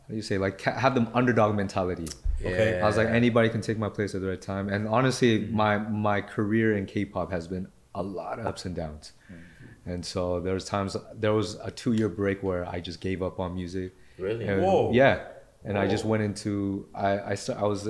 S4: do you say, like, have the underdog mentality. Okay. I was like, anybody can take my place at the right time. And honestly, my career in K-pop has been a lot of ups and downs. And so there was a 2-year break where I just gave up on music.
S5: Really?
S4: And,
S2: Whoa.
S4: Yeah. And I just went into, I was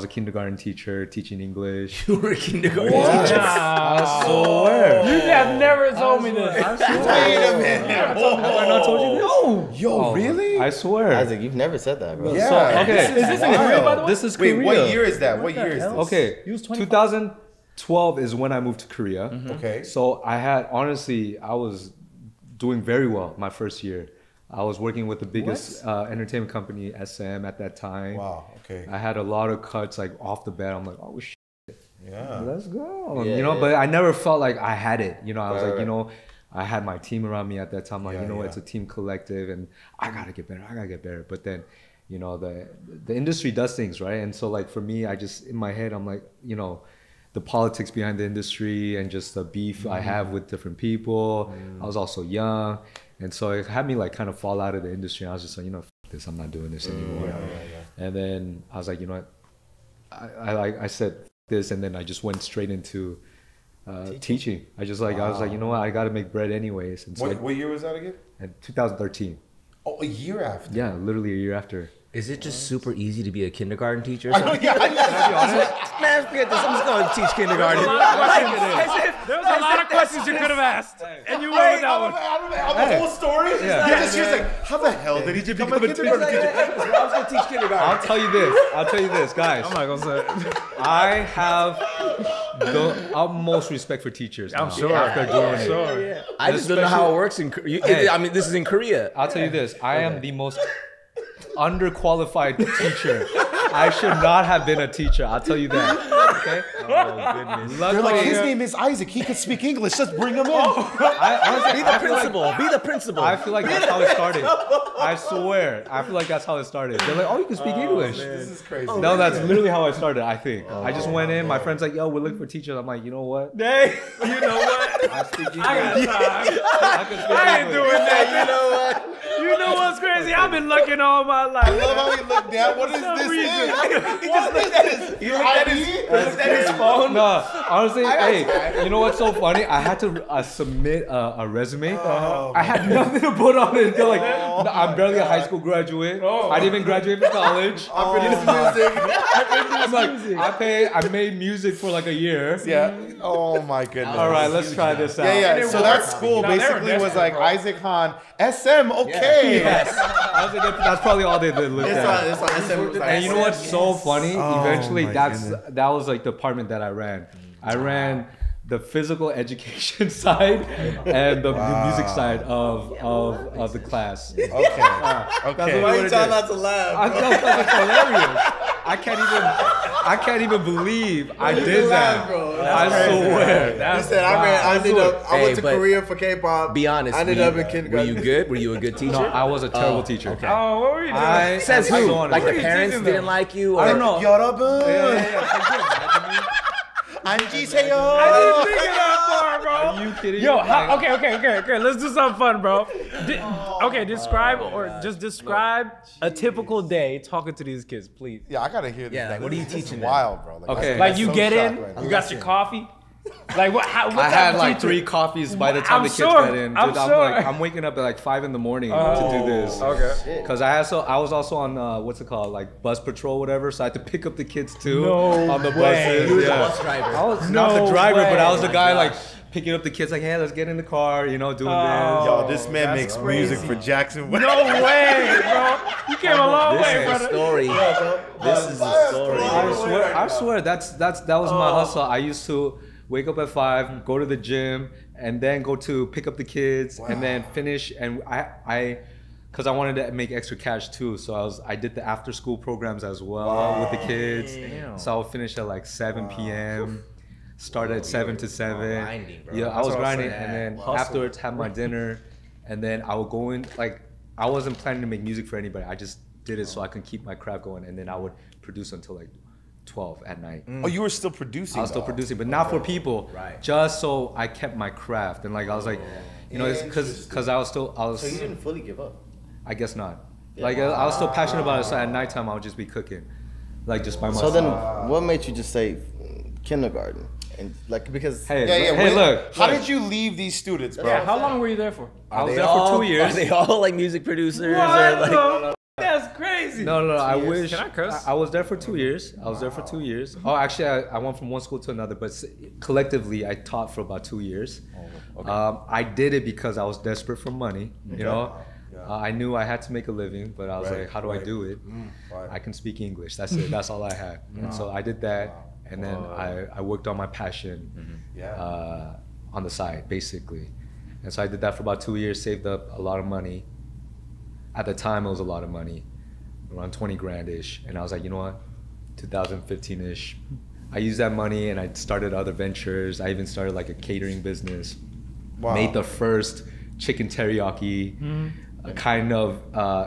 S4: a kindergarten teacher teaching English.
S1: You were a kindergarten teacher?
S4: I swear.
S3: You have never told me this.
S4: I swear.
S2: Wait a minute.
S4: Have I not told you this?
S3: No.
S2: Yo, really?
S4: I swear.
S5: Isaac, you've never said that, bro.
S2: Yeah.
S4: So, okay.
S3: Is this in Korea, by the way?
S4: This is Korea.
S2: Wait, what year is that? What year is this?
S4: Okay.
S3: He was 25.
S4: 2012 is when I moved to Korea.
S2: Okay.
S4: So I was doing very well my first year. I was working with the biggest entertainment company, SM, at that time.
S2: Wow. Okay.
S4: I had a lot of cuts like off the bat. I'm like, oh shit,
S2: Yeah.
S4: let's go.
S5: Yeah,
S4: you know,
S5: yeah.
S4: but I never felt like I had it. You know, I was
S5: Right,
S4: like, you
S5: right.
S4: know, I had my team around me at that time. Like,
S2: Yeah,
S4: you know,
S2: yeah.
S4: it's a team collective, and I gotta get better. But then, you know, the industry does things, right? And so, like, for me, I just in my head, I'm like, you know, the politics behind the industry and just the beef I have with different people. I was also young. And so it had me like kind of fall out of the industry. And I was just like, you know, f this, I'm not doing this anymore. And then I was like, you know what, I said f this, and then I just went straight into teaching. I was like, you know what, I got to make bread anyways. And so
S2: What year was that again?
S4: in 2013.
S2: Oh, a year after.
S4: Yeah, literally a year after.
S1: Is it just super easy to be a kindergarten teacher?
S2: I know, yeah.
S1: Man, forget this. I'm just going to teach kindergarten.
S3: There was a lot of questions you could have asked, and you went with that one.
S2: The whole story? Yeah. She was like, how the hell did he become a kindergarten teacher?
S1: I was going to teach kindergarten.
S4: I'll tell you this, guys.
S3: I'm not gonna say it.
S4: I have the utmost respect for teachers.
S3: I'm
S4: now
S3: sure.
S4: after doing it.
S3: Sure.
S1: I just don't know how it works in Korea. I mean, this is in Korea.
S4: I'll tell you this: I am the most underqualified teacher. I should not have been a teacher. I'll tell you that. Okay.
S1: Oh goodness.
S2: They're like, his
S4: Luckily,
S2: name is Isaac. He can speak English. Let's bring him in.
S4: honestly,
S1: Be the principal. Be the principal.
S4: I feel like that's how it started. I swear. I feel like that's how it started. They're like, oh, you can speak English.
S2: This is crazy.
S4: No, that's literally how I started, I think. I just went in. My friend's like, yo, we're looking for teachers. I'm like, you know what?
S3: Hey, you know what?
S4: I speak English.
S3: I got time.
S4: I can speak
S3: I ain't
S4: English.
S3: doing that. You know what? You know what's crazy? I've been looking all my life.
S2: I love how he looked down. What is
S3: some
S2: this
S3: reason.
S2: thing?
S1: He just looked at his. He looked at his phone.
S4: No, honestly, hey, you know what's so funny? I had to submit a resume. I had nothing to put on it. They're like, no, I'm barely a high school graduate. I didn't even graduate from college. I'm like, I made music for like a year.
S2: Yeah. Oh my goodness.
S4: All right, let's try this out.
S2: Yeah. So that school
S3: No, they were
S2: basically was
S3: desperate,
S2: like
S3: bro.
S2: Isaac Han, SM, okay.
S4: Yes. I was like, that's probably all they did look at.
S5: It's like
S4: And you know what's so funny?
S2: Oh,
S4: Eventually,
S2: my
S4: that was like the department that I ran. I ran the physical education side and the music side of the class.
S2: Okay.
S4: That's
S2: Okay.
S4: what
S5: Why
S4: it
S5: you trying
S4: is.
S5: not to laugh?
S4: I thought that was hilarious. I can't even believe I did that.
S5: Bro.
S4: I swear.
S5: He said, I went to
S1: but
S5: Korea for K-pop.
S1: Be honest.
S5: I ended up in
S1: Were
S5: kindergarten.
S1: you good? Were you a good teacher?
S4: No, I was a terrible teacher.
S1: okay.
S3: Oh, what were you doing?
S1: Says
S4: I
S1: who?
S4: don't
S1: Like the
S4: understand.
S1: parents
S3: teaching
S1: didn't
S3: them?
S1: like you? Or?
S4: I don't know.
S2: 여러분. 앉으세요.
S3: I didn't think of that far, bro.
S4: Are you kidding
S3: Yo,
S4: me?
S3: okay. Let's do something fun, bro. Describe a typical day talking to these kids, please.
S2: Yeah, I gotta hear this.
S1: Yeah, like, what are you teaching them?
S2: Wild, bro.
S4: Okay.
S2: I'm
S3: Like you
S2: so
S3: get in,
S2: shocked right
S3: you
S2: now.
S3: got your coffee. Like what? What
S4: I
S3: type
S4: had
S3: of
S4: like
S3: teacher?
S4: 3 coffees by the time
S3: I'm
S4: the kids
S3: sure.
S4: got in. Dude,
S3: I'm sure.
S4: I'm waking up at like 5 in the morning to do this.
S3: Okay.
S4: Because I was also on what's it called, like bus patrol, whatever. So I had to pick up the kids too
S3: No
S4: on the
S3: way.
S4: buses.
S1: You were the
S4: Yeah.
S1: bus driver.
S4: I was
S3: No
S4: not the driver, but I was
S3: way.
S4: the guy like picking up the kids, like, hey, let's get in the car, you know, doing this.
S2: Yo, this man
S3: That's
S2: makes
S3: crazy.
S2: music for Jackson.
S3: No way, bro. You came a long
S1: This
S3: way,
S1: is a
S3: brother.
S1: story. This is a story.
S4: I swear, that was my hustle. I used to wake up at 5, go to the gym, and then go to pick up the kids, and then finish. And because I wanted to make extra cash too, so I did the after school programs as well with the kids.
S3: Damn.
S4: So I would finish at like 7 p.m. Start at 7 to 7.
S1: Grinding, bro.
S4: Yeah, I
S1: That's
S4: was
S1: what I'm
S4: grinding,
S1: saying.
S4: and then
S1: Hustle.
S4: afterwards have my dinner, and then I would go in. Like I wasn't planning to make music for anybody. I just did it so I could keep my craft going, and then I would produce until like 12 at night.
S2: Oh, you were still producing.
S4: I was still
S2: though.
S4: producing, but not for people.
S1: Right.
S4: Just so I kept my craft, and like I was like, you know, it's because I was.
S5: So you didn't fully give up.
S4: I guess not. Like I was still passionate about it. So at nighttime I would just be cooking, like just by myself.
S5: So then, what made you just say kindergarten? And like because
S4: hey,
S2: Yeah, yeah.
S4: hey,
S2: wait,
S4: look.
S2: How did you leave these students, bro?
S3: Yeah, how long were you there for?
S4: I was
S1: They
S4: there
S1: all-
S4: for 2 years.
S1: Are they all like music producers?
S3: What
S1: Or like,
S3: the? That's crazy.
S4: No. I wish.
S3: Can I curse?
S4: I was there for 2 years. I was there for 2 years. Oh, actually, I went from one school to another, but collectively, I taught for about 2 years. I did it because I was desperate for money. You know, I knew I had to make a living, but I was like, how do I do it? I can speak English. That's it. That's all I had. And so I did that, and then I worked on my passion on the side, basically. And so I did that for about 2 years, saved up a lot of money. At the time, it was a lot of money, around 20 grand-ish. And I was like, you know what, 2015-ish. I used that money and I started other ventures. I even started like a catering business.
S2: Wow.
S4: Made the first chicken teriyaki, a kind of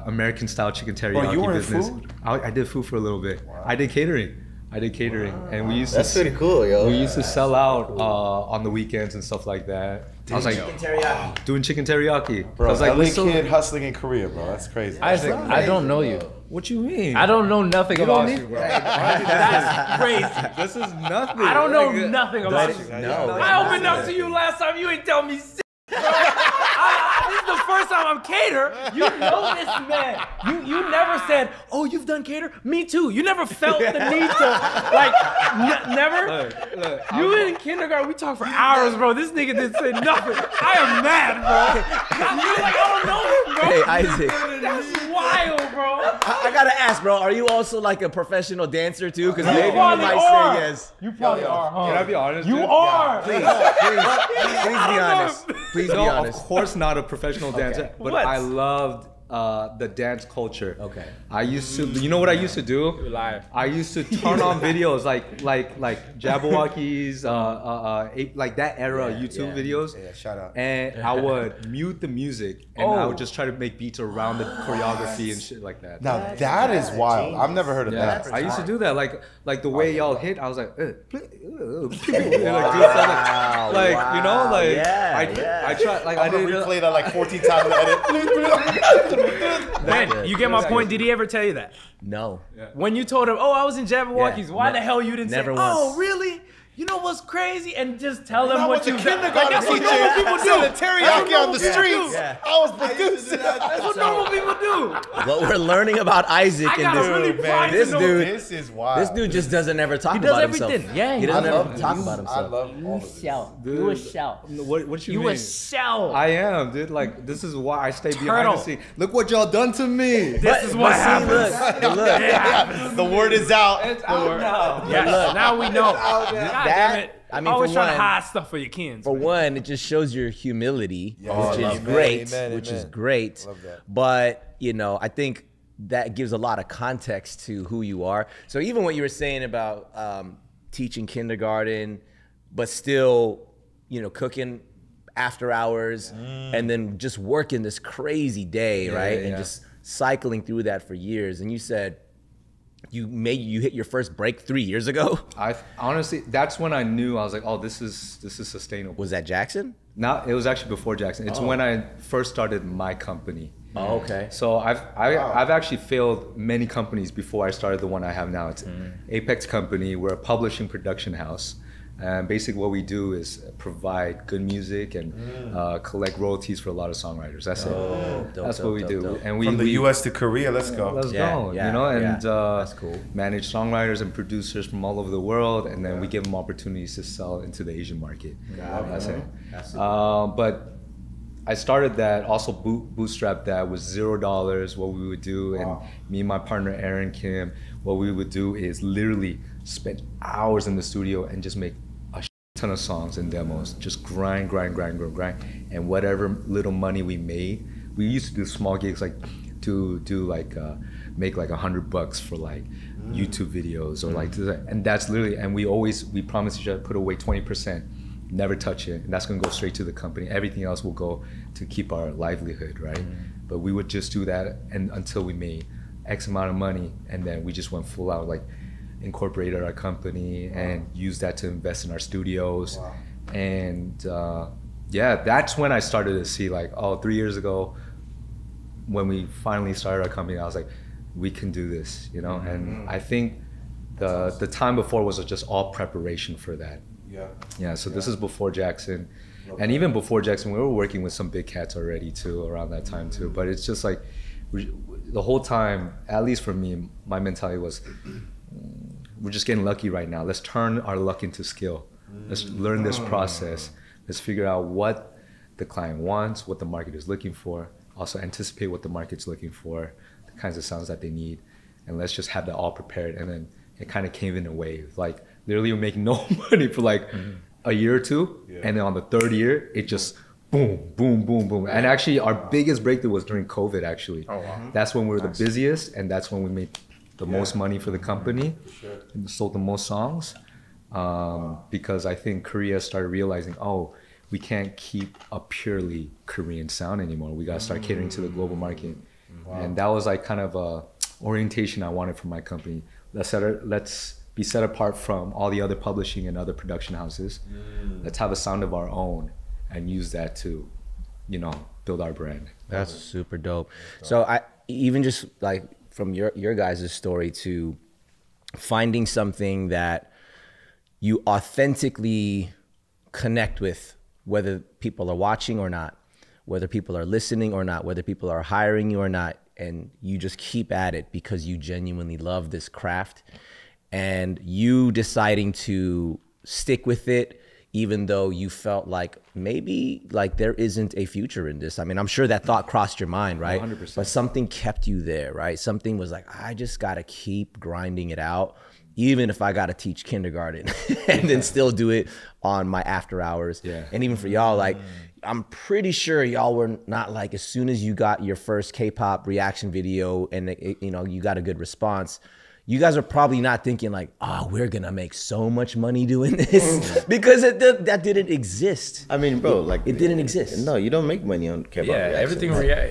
S4: American-style chicken teriyaki
S2: you were in
S4: business.
S2: food?
S4: I did food for a little bit. I did catering. And we used
S5: that's
S4: to
S5: pretty cool, yo.
S4: we used to sell out on the weekends and stuff like that. I was like
S1: teriyaki.
S4: doing chicken teriyaki.
S2: Bro,
S4: I was like,
S2: LA
S4: let's
S2: kid hustling in Korea, bro. That's crazy.
S3: Isaac, I don't know you.
S4: what you mean?
S3: I don't know nothing about
S4: need-
S3: you, bro. That's crazy.
S4: This is nothing.
S3: I don't know
S4: Like,
S3: nothing about you.
S1: No.
S3: I opened up to you last time. You ain't tell me shit. This is the first time I'm cater. You know this man. You never said, "Oh, you've done cater." Me too. You never felt the need to like never.
S4: Look,
S3: You in kindergarten, we talked for hours, bro. This nigga didn't say nothing. I am mad, bro. You're like, I don't know him, bro.
S1: Hey, Isaac.
S3: That's wild, bro.
S1: I gotta ask, bro. Are you also like a professional dancer too? Because maybe you
S3: probably
S1: might
S3: are.
S1: say yes.
S3: You probably are, huh?
S4: Can I be honest?
S3: You
S4: dude?
S3: are.
S1: Please be honest. Please be
S4: No, of
S1: honest.
S4: course not a professional dancer, but
S3: What?
S4: I loved the dance culture.
S1: Okay.
S4: I used to, you know what I used to do?
S3: liar.
S4: I used to turn on videos like Jabberwockies, like that era YouTube videos.
S2: Yeah, shout out.
S4: And I would mute the music and I would just try to make beats around the choreoracy and shit like that.
S2: Now that is wild. I've never heard of
S4: Yeah,
S2: that.
S4: I used to do that. Like the way y'all hit, I was like, like, do something. Like, you know, like I tried, like I
S2: I'm gonna
S4: did.
S2: replay that like 14 times in the edit.
S3: Man, you get my point. Did he ever tell you that?
S1: No.
S3: When you told him, "Oh, I was in Jabberwockies,"
S1: Yeah,
S3: why the hell you didn't
S1: never
S3: say,
S1: once.
S3: "Oh, really? You know what's crazy?" And just tell them
S2: I
S3: what
S2: was a
S3: you done.
S2: kindergarten
S3: Like, that's what
S2: teacher.
S3: normal people do.
S2: Selling teriyaki on the streets.
S1: Yeah.
S2: I was producing.
S3: That's what normal people do.
S1: What we're learning about Isaac
S3: I
S1: and
S3: gotta
S1: this
S3: really pride
S1: this
S3: to know
S1: dude-
S2: This is wild.
S1: this dude just doesn't ever talk
S3: He does
S1: about
S3: everything.
S1: himself.
S3: Yeah,
S1: he
S3: he
S1: doesn't
S2: I
S1: ever
S2: love
S1: talk
S2: this.
S1: about
S2: I
S1: himself.
S2: love all of this.
S3: You a shout.
S4: What you
S3: You
S4: mean?
S3: a shout.
S4: I am, dude. Like, this is why I stay behind
S3: Turtle.
S4: the scene. Look what y'all done to me.
S3: This is what
S1: see,
S3: happens.
S1: look,
S2: The word is out.
S4: It's out now.
S3: Yes, now we know. God damn it.
S1: I mean,
S3: always
S1: for
S3: trying to
S1: one-
S3: hide stuff for your kids.
S1: For one, it just shows your humility, which is
S2: love that.
S1: great,
S2: Amen,
S1: which is
S2: amen.
S1: great.
S2: Love that.
S1: But, you know, I think that gives a lot of context to who you are. So even what you were saying about teaching kindergarten, but still, you know, cooking after hours and then just working this crazy day, right? And
S4: yeah.
S1: just cycling through that for years. And you said you hit your first break 3 years ago.
S4: I honestly, that's when I knew. I was like, oh, this is sustainable.
S1: Was that Jackson?
S4: Now it was actually before Jackson. It's when I first started my company.
S1: Oh, okay.
S4: So I've actually failed many companies before I started the one I have now. It's Apex Company. We're a publishing production house. And basically what we do is provide good music and collect royalties for a lot of songwriters. That's it. That's what we do.
S1: dope.
S4: And
S2: From the
S4: we
S2: U.S. to Korea, let's go.
S4: Let's
S1: Yeah,
S4: go,
S1: yeah,
S4: you know, and
S1: yeah. That's cool.
S4: manage songwriters and producers from all over the world, and then we give them opportunities to sell into the Asian market. That's it. But I started that, also bootstrapped that with $0. What we would do, and me and my partner Aaron Kim, what we would do is literally spend hours in the studio and just make a ton of songs and demos, just grind, and whatever little money we made, we used to do small gigs, like do like make like $100 for like YouTube videos or like, and that's literally, and we promise each other put away 20%, never touch it, and that's gonna go straight to the company. Everything else will go to keep our livelihood, right? But we would just do that and until we made X amount of money, and then we just went full out, like incorporated our company and used that to invest in our studios. And yeah, that's when I started to see like, oh, 3 years ago when we finally started our company, I was like, we can do this, you know? And I think the time before was just all preparation for that. Yeah, so this is before Jackson. And even before Jackson, we were working with some big cats already too, around that time too. But it's just like, the whole time, at least for me, my mentality was, we're just getting lucky right now. Let's turn our luck into skill. Let's learn this process. Let's figure out what the client wants, what the market is looking for. Also anticipate what the market's looking for, the kinds of sounds that they need. And let's just have that all prepared. And then it kind of came in a wave. Like literally we're making no money for like a year or two. And then on the third year, it just boom, boom, boom, boom. And actually our biggest breakthrough was during COVID actually. That's when we were the busiest, and that's when we made the most money for the company and sold the most songs. Because I think Korea started realizing, oh, we can't keep a purely Korean sound anymore. We gotta start catering to the global market. And that was like kind of a orientation I wanted for my company. Let's be set apart from all the other publishing and other production houses. Let's have a sound of our own and use that to, you know, build our brand.
S1: That's super dope. So I even just like from your guys' story to finding something that you authentically connect with, whether people are watching or not, whether people are listening or not, whether people are hiring you or not, and you just keep at it because you genuinely love this craft, and you deciding to stick with it even though you felt like maybe like there isn't a future in this. I mean, I'm sure that thought crossed your mind, right?
S4: 100%.
S1: But something kept you there, right? Something was like, I just got to keep grinding it out, even if I got to teach kindergarten and then still do it on my after hours.
S4: Yeah.
S1: And even for y'all, like, I'm pretty sure y'all were not like, as soon as you got your first K-pop reaction video and you know, you got a good response, you guys are probably not thinking like, oh, we're gonna make so much money doing this, because that didn't exist.
S5: I mean, bro, like
S1: it didn't exist.
S5: No, you don't make money on K-pop.
S6: Yeah,
S5: reaction.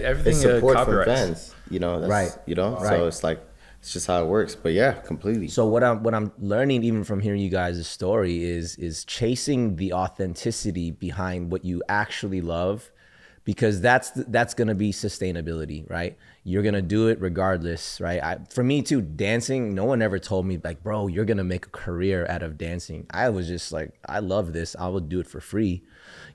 S6: everything
S5: It's support from
S6: copyrights.
S5: fans. You know, that's,
S1: Right.
S5: You know,
S1: Right.
S5: so it's like it's just how it works. But yeah, completely.
S1: So what I'm learning even from hearing you guys' story is chasing the authenticity behind what you actually love, because that's gonna be sustainability, right? You're gonna do it regardless, right? For me too, dancing, no one ever told me like, bro, you're gonna make a career out of dancing. I was just like, I love this, I will do it for free,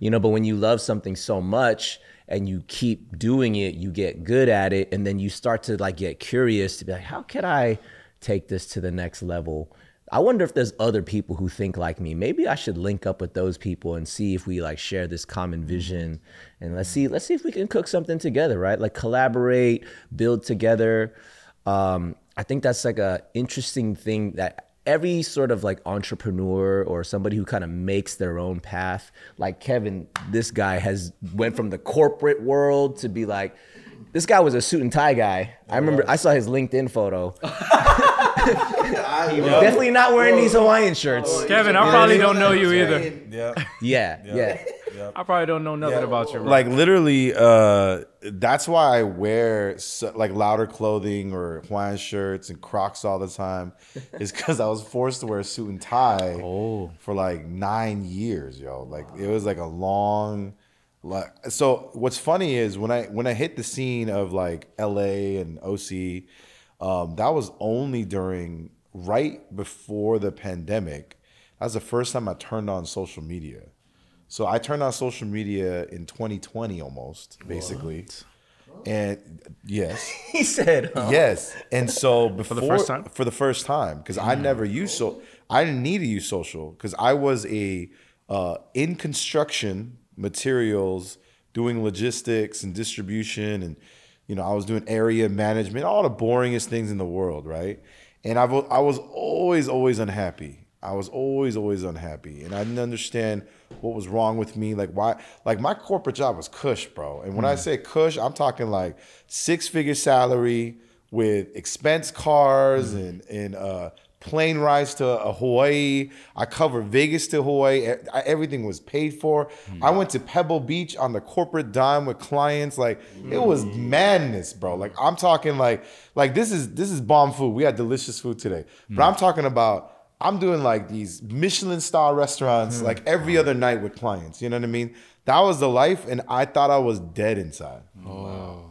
S1: you know. But when you love something so much and you keep doing it, you get good at it, and then you start to like get curious to be like, how can I take this to the next level? I wonder if there's other people who think like me. Maybe I should link up with those people and see if we like share this common vision, and let's see if we can cook something together, right? Like collaborate, build together. I think that's like a interesting thing that every sort of like entrepreneur or somebody who kind of makes their own path, like Kevin, this guy has went from the corporate world to be like, this guy was a suit and tie guy. I remember I saw his LinkedIn photo. He was definitely not wearing these Hawaiian shirts.
S6: Kevin, I probably don't know you either.
S1: Yeah.
S6: I probably don't know nothing about you. Bro.
S2: Like literally, that's why I wear like louder clothing or Hawaiian shirts and Crocs all the time, is because I was forced to wear a suit and tie for like 9 years, yo. Like it was like a long, like. So what's funny is when I hit the scene of like LA and OC, that was only right before the pandemic. That was the first time I turned on social media. So I turned on social media in 2020 almost, basically. What? And yes.
S1: He said,
S2: yes. And so before,
S6: for the first time,
S2: because I never used I didn't need to use social, because I was in construction materials, doing logistics and distribution, and you know, I was doing area management, all the boringest things in the world, right? And I was always unhappy. I was always unhappy, and I didn't understand what was wrong with me. Like why? Like my corporate job was cush, bro. And when I say cush, I'm talking like 6-figure salary with expense cars and plane rides to Hawaii. I covered Vegas to Hawaii. Everything was paid for. I went to Pebble Beach on the corporate dime with clients. Like it was madness, bro. Like I'm talking like this is bomb food. We had delicious food today, but I'm talking about. I'm doing like these Michelin star restaurants like every other night with clients. You know what I mean? That was the life, and I thought I was dead inside. Oh.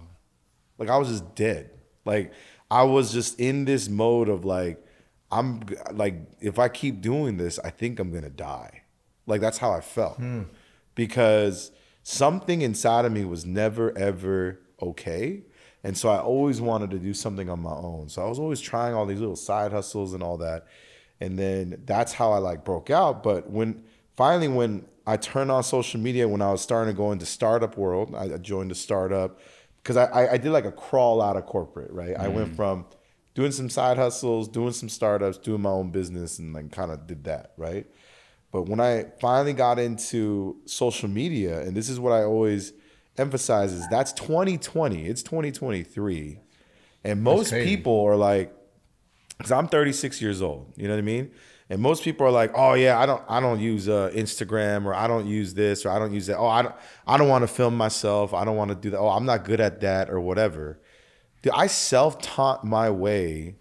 S2: Like I was just dead. Like I was just in this mode of like, I'm like, if I keep doing this, I think I'm gonna die. Like that's how I felt. Because something inside of me was never ever okay. And so I always wanted to do something on my own. So I was always trying all these little side hustles and all that. And then that's how I like broke out. But when I turned on social media, when I was starting to go into startup world, I joined a startup because I did like a crawl out of corporate, right? I went from doing some side hustles, doing some startups, doing my own business, and like kind of did that, right? But when I finally got into social media, and this is what I always emphasize, is that's 2020, it's 2023. And most people are like, because I'm 36 years old, you know what I mean? And most people are like, oh yeah, I don't use Instagram, or I don't use this, or I don't use that. Oh, I don't want to film myself. I don't want to do that. Oh, I'm not good at that, or whatever. Dude, I self-taught my way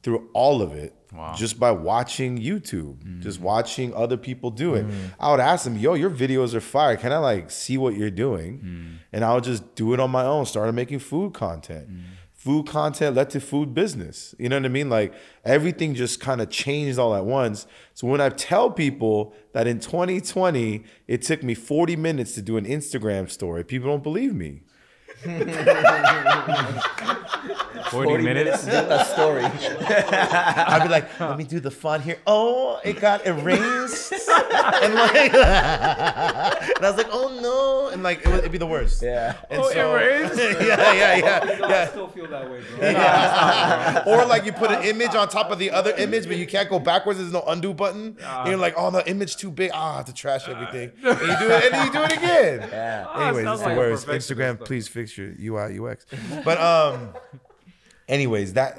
S2: through all of it just by watching YouTube, just watching other people do it. I would ask them, yo, your videos are fire. Can I like see what you're doing? And I would just do it on my own, started making food content. Food content led to food business. You know what I mean? Like everything just kind of changed all at once. So when I tell people that in 2020, it took me 40 minutes to do an Instagram story, people don't believe me.
S6: 40 minutes?
S1: A story.
S2: I'd be like, let me do the font here. Oh, it got erased. and like, and I was like, oh no, and like it'd be the worst.
S1: Yeah.
S2: And
S4: I still feel that way, bro.
S2: Yeah. Or like you put an image on top of the other image, but you can't go backwards. There's no undo button. And you're like, oh, the image too big. I have to trash everything. And you do it, and then you do it again.
S1: Yeah.
S2: Anyways, it's the worst. Instagram, please fix your UI UX. But anyways, that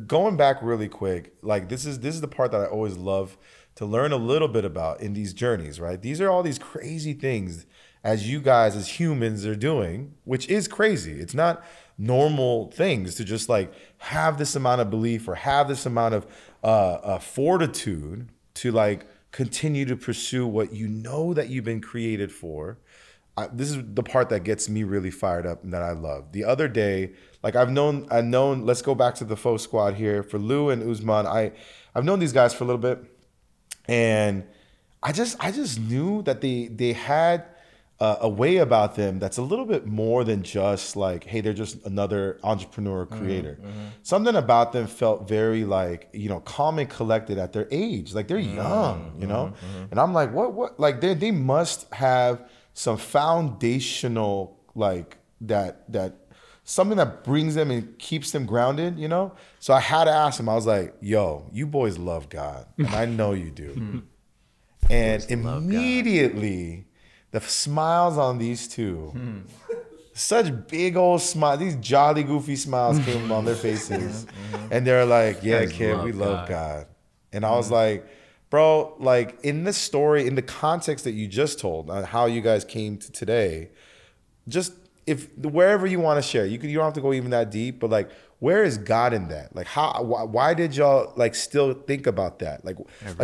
S2: going back really quick, like this is the part that I always love to learn a little bit about in these journeys, right? These are all these crazy things as you guys as humans are doing, which is crazy. It's not normal things to just like have this amount of belief or have this amount of fortitude to like continue to pursue what you know that you've been created for. This is the part that gets me really fired up and that I love. The other day, like I've known, let's go back to the faux squad here. For Lou and Ousmane, I've known these guys for a little bit. And I just knew that they had a way about them that's a little bit more than just like, hey, they're just another entrepreneur creator. Something about them felt very like, you know, calm and collected at their age. Like they're young, you know? And I'm like, what? Like they must have some foundational, like that something that brings them and keeps them grounded, you know? So I had to ask him, I was like, yo, you boys love God. And I know you do. And immediately the smiles on these two, such big old smiles, these jolly, goofy smiles came on their faces. And they're like, yeah, kid, we love God. And I was like, bro, like in this story, in the context that you just told, on how you guys came to today, just if wherever you want to share, you don't have to go even that deep, but like, where is God in that? Like, why did y'all like still think about that? Like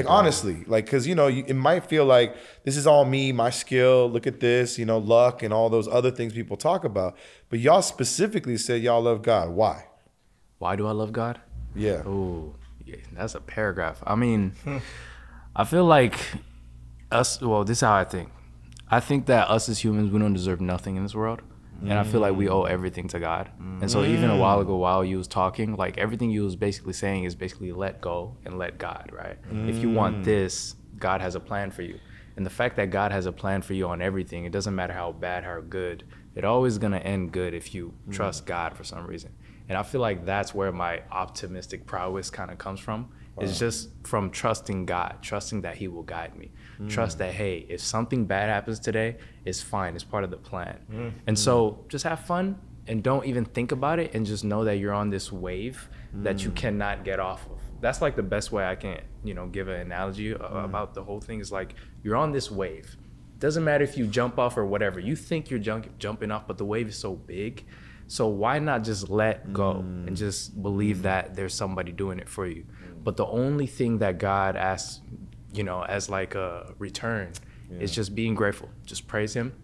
S2: honestly, like, cause you know, it might feel like this is all me, my skill. Look at this, you know, luck and all those other things people talk about. But y'all specifically said y'all love God. Why?
S6: Why do I love God?
S2: Yeah.
S6: Oh, yeah, that's a paragraph. I mean, I feel like us. Well, this is how I think. I think that us as humans, we don't deserve nothing in this world. And I feel like we owe everything to God. And so even a while ago, while you was talking, like everything you was basically saying is basically let go and let God, right? If you want this, God has a plan for you. And the fact that God has a plan for you on everything, it doesn't matter how bad, how good, it always gonna end good if you trust God for some reason. And I feel like that's where my optimistic prowess kind of comes from. It's just from trusting God, trusting that he will guide me. Trust that, hey, if something bad happens today, it's fine. It's part of the plan. And so just have fun and don't even think about it and just know that you're on this wave that you cannot get off of. That's like the best way I can, you know, give an analogy about the whole thing is like, you're on this wave. Doesn't matter if you jump off or whatever. You think you're jumping off, but the wave is so big. So why not just let go and just believe that there's somebody doing it for you? But the only thing that God asks, you know, as like a return is just being grateful. Just praise him,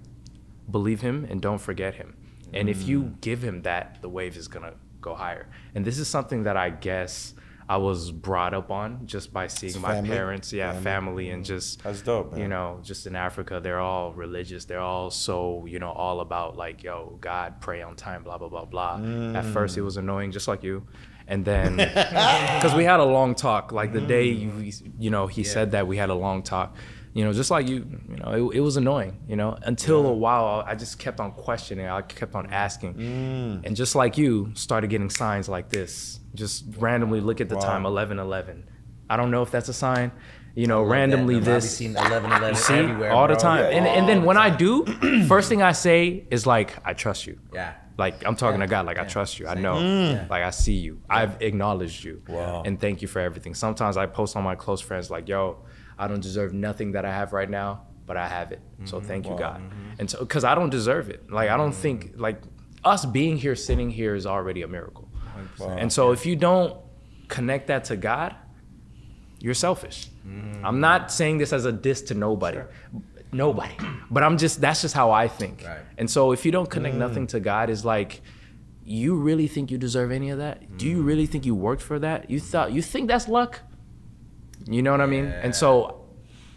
S6: believe him, and don't forget him. And if you give him that, the wave is gonna go higher. And this is something that I guess I was brought up on just by seeing my parents, family, and just,
S2: that's dope, man.
S6: You know, just in Africa, they're all religious. They're all so, you know, all about like, yo, God, pray on time, blah, blah, blah, blah. At first it was annoying, just like you. And then, because we had a long talk, like the day, he said that, we had a long talk, you know, just like you know, it was annoying, you know, until a while I just kept on questioning, I kept on asking. And just like you, started getting signs like this, just randomly look at the time, 11:11. I don't know if that's a sign, you know, randomly
S1: I've seen 11:11 everywhere,
S6: all the
S1: bro.
S6: time. And then when I do, first thing I say is like, I trust you.
S1: Yeah.
S6: Like I'm talking to God, like I trust you, I know, like I see you, I've acknowledged you, and thank you for everything. Sometimes I post on my close friends like, yo, I don't deserve nothing that I have right now, but I have it, so thank you, God. And so, because I don't deserve it, like I don't think, like us being here, sitting here is already a miracle. And so if you don't connect that to God, you're selfish. I'm not saying this as a diss to nobody. Nobody, but that's just how I think. Right. And so if you don't connect nothing to God, is like, you really think you deserve any of that? Do you really think you worked for that? You think that's luck? You know what I mean? And so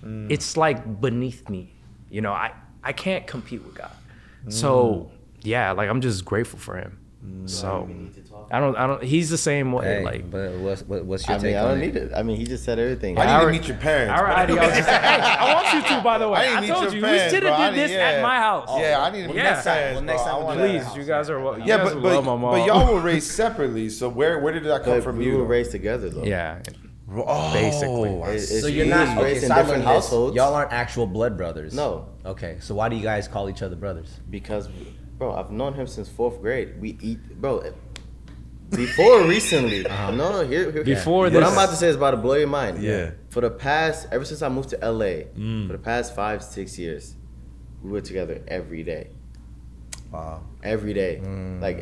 S6: it's like beneath me, you know, I can't compete with God. So yeah, like I'm just grateful for him. So I don't. He's the same way.
S1: Hey,
S6: like,
S1: but what's your
S5: I
S1: take
S5: mean, I
S1: on
S5: don't
S1: it?
S5: need it. I mean, he just said everything.
S2: I need to meet your parents.
S6: Our ideology. Hey, I want you to, by the way.
S2: I
S6: I
S2: need to
S6: told
S2: meet
S6: you
S2: your
S6: we
S2: parents,
S6: should
S2: bro.
S6: have
S2: I
S6: did this
S2: need-
S6: at my house.
S2: Yeah, I need to meet
S6: Yeah.
S2: your parents.
S1: Well, next
S2: bro.
S1: time
S2: I want
S6: Please,
S2: that.
S6: you guys are. You
S2: Yeah,
S6: guys
S2: but
S6: love my mom.
S2: but y'all were raised separately. So where did that come
S5: But
S2: from?
S5: we
S2: you
S5: were
S2: though?
S5: raised together though.
S6: Yeah.
S2: Oh,
S6: basically.
S2: I see.
S1: So you're not
S5: He was
S1: okay.
S5: raised in
S1: So I
S5: different
S1: learned this.
S5: households.
S1: Y'all aren't actual blood brothers.
S5: No,
S1: Okay, so why do you guys call each other brothers?
S5: because, bro, I've known him since 4th grade. We eat, bro. Before recently, no, here.
S6: Before
S5: what
S6: this-
S5: I'm about to say is about to blow your mind.
S2: Yeah.
S5: For the past, ever since I moved to LA, for the past 5-6 years, we were together every day.
S2: Wow.
S5: Every day. Like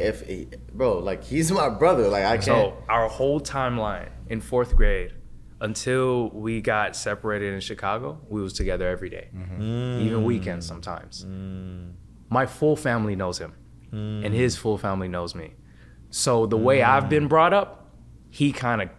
S5: bro, like he's my brother. Like I can't.
S6: So our whole timeline in 4th grade until we got separated in Chicago, we was together every day, even weekends sometimes. My full family knows him, and his full family knows me. So the way I've been brought up, he kind of,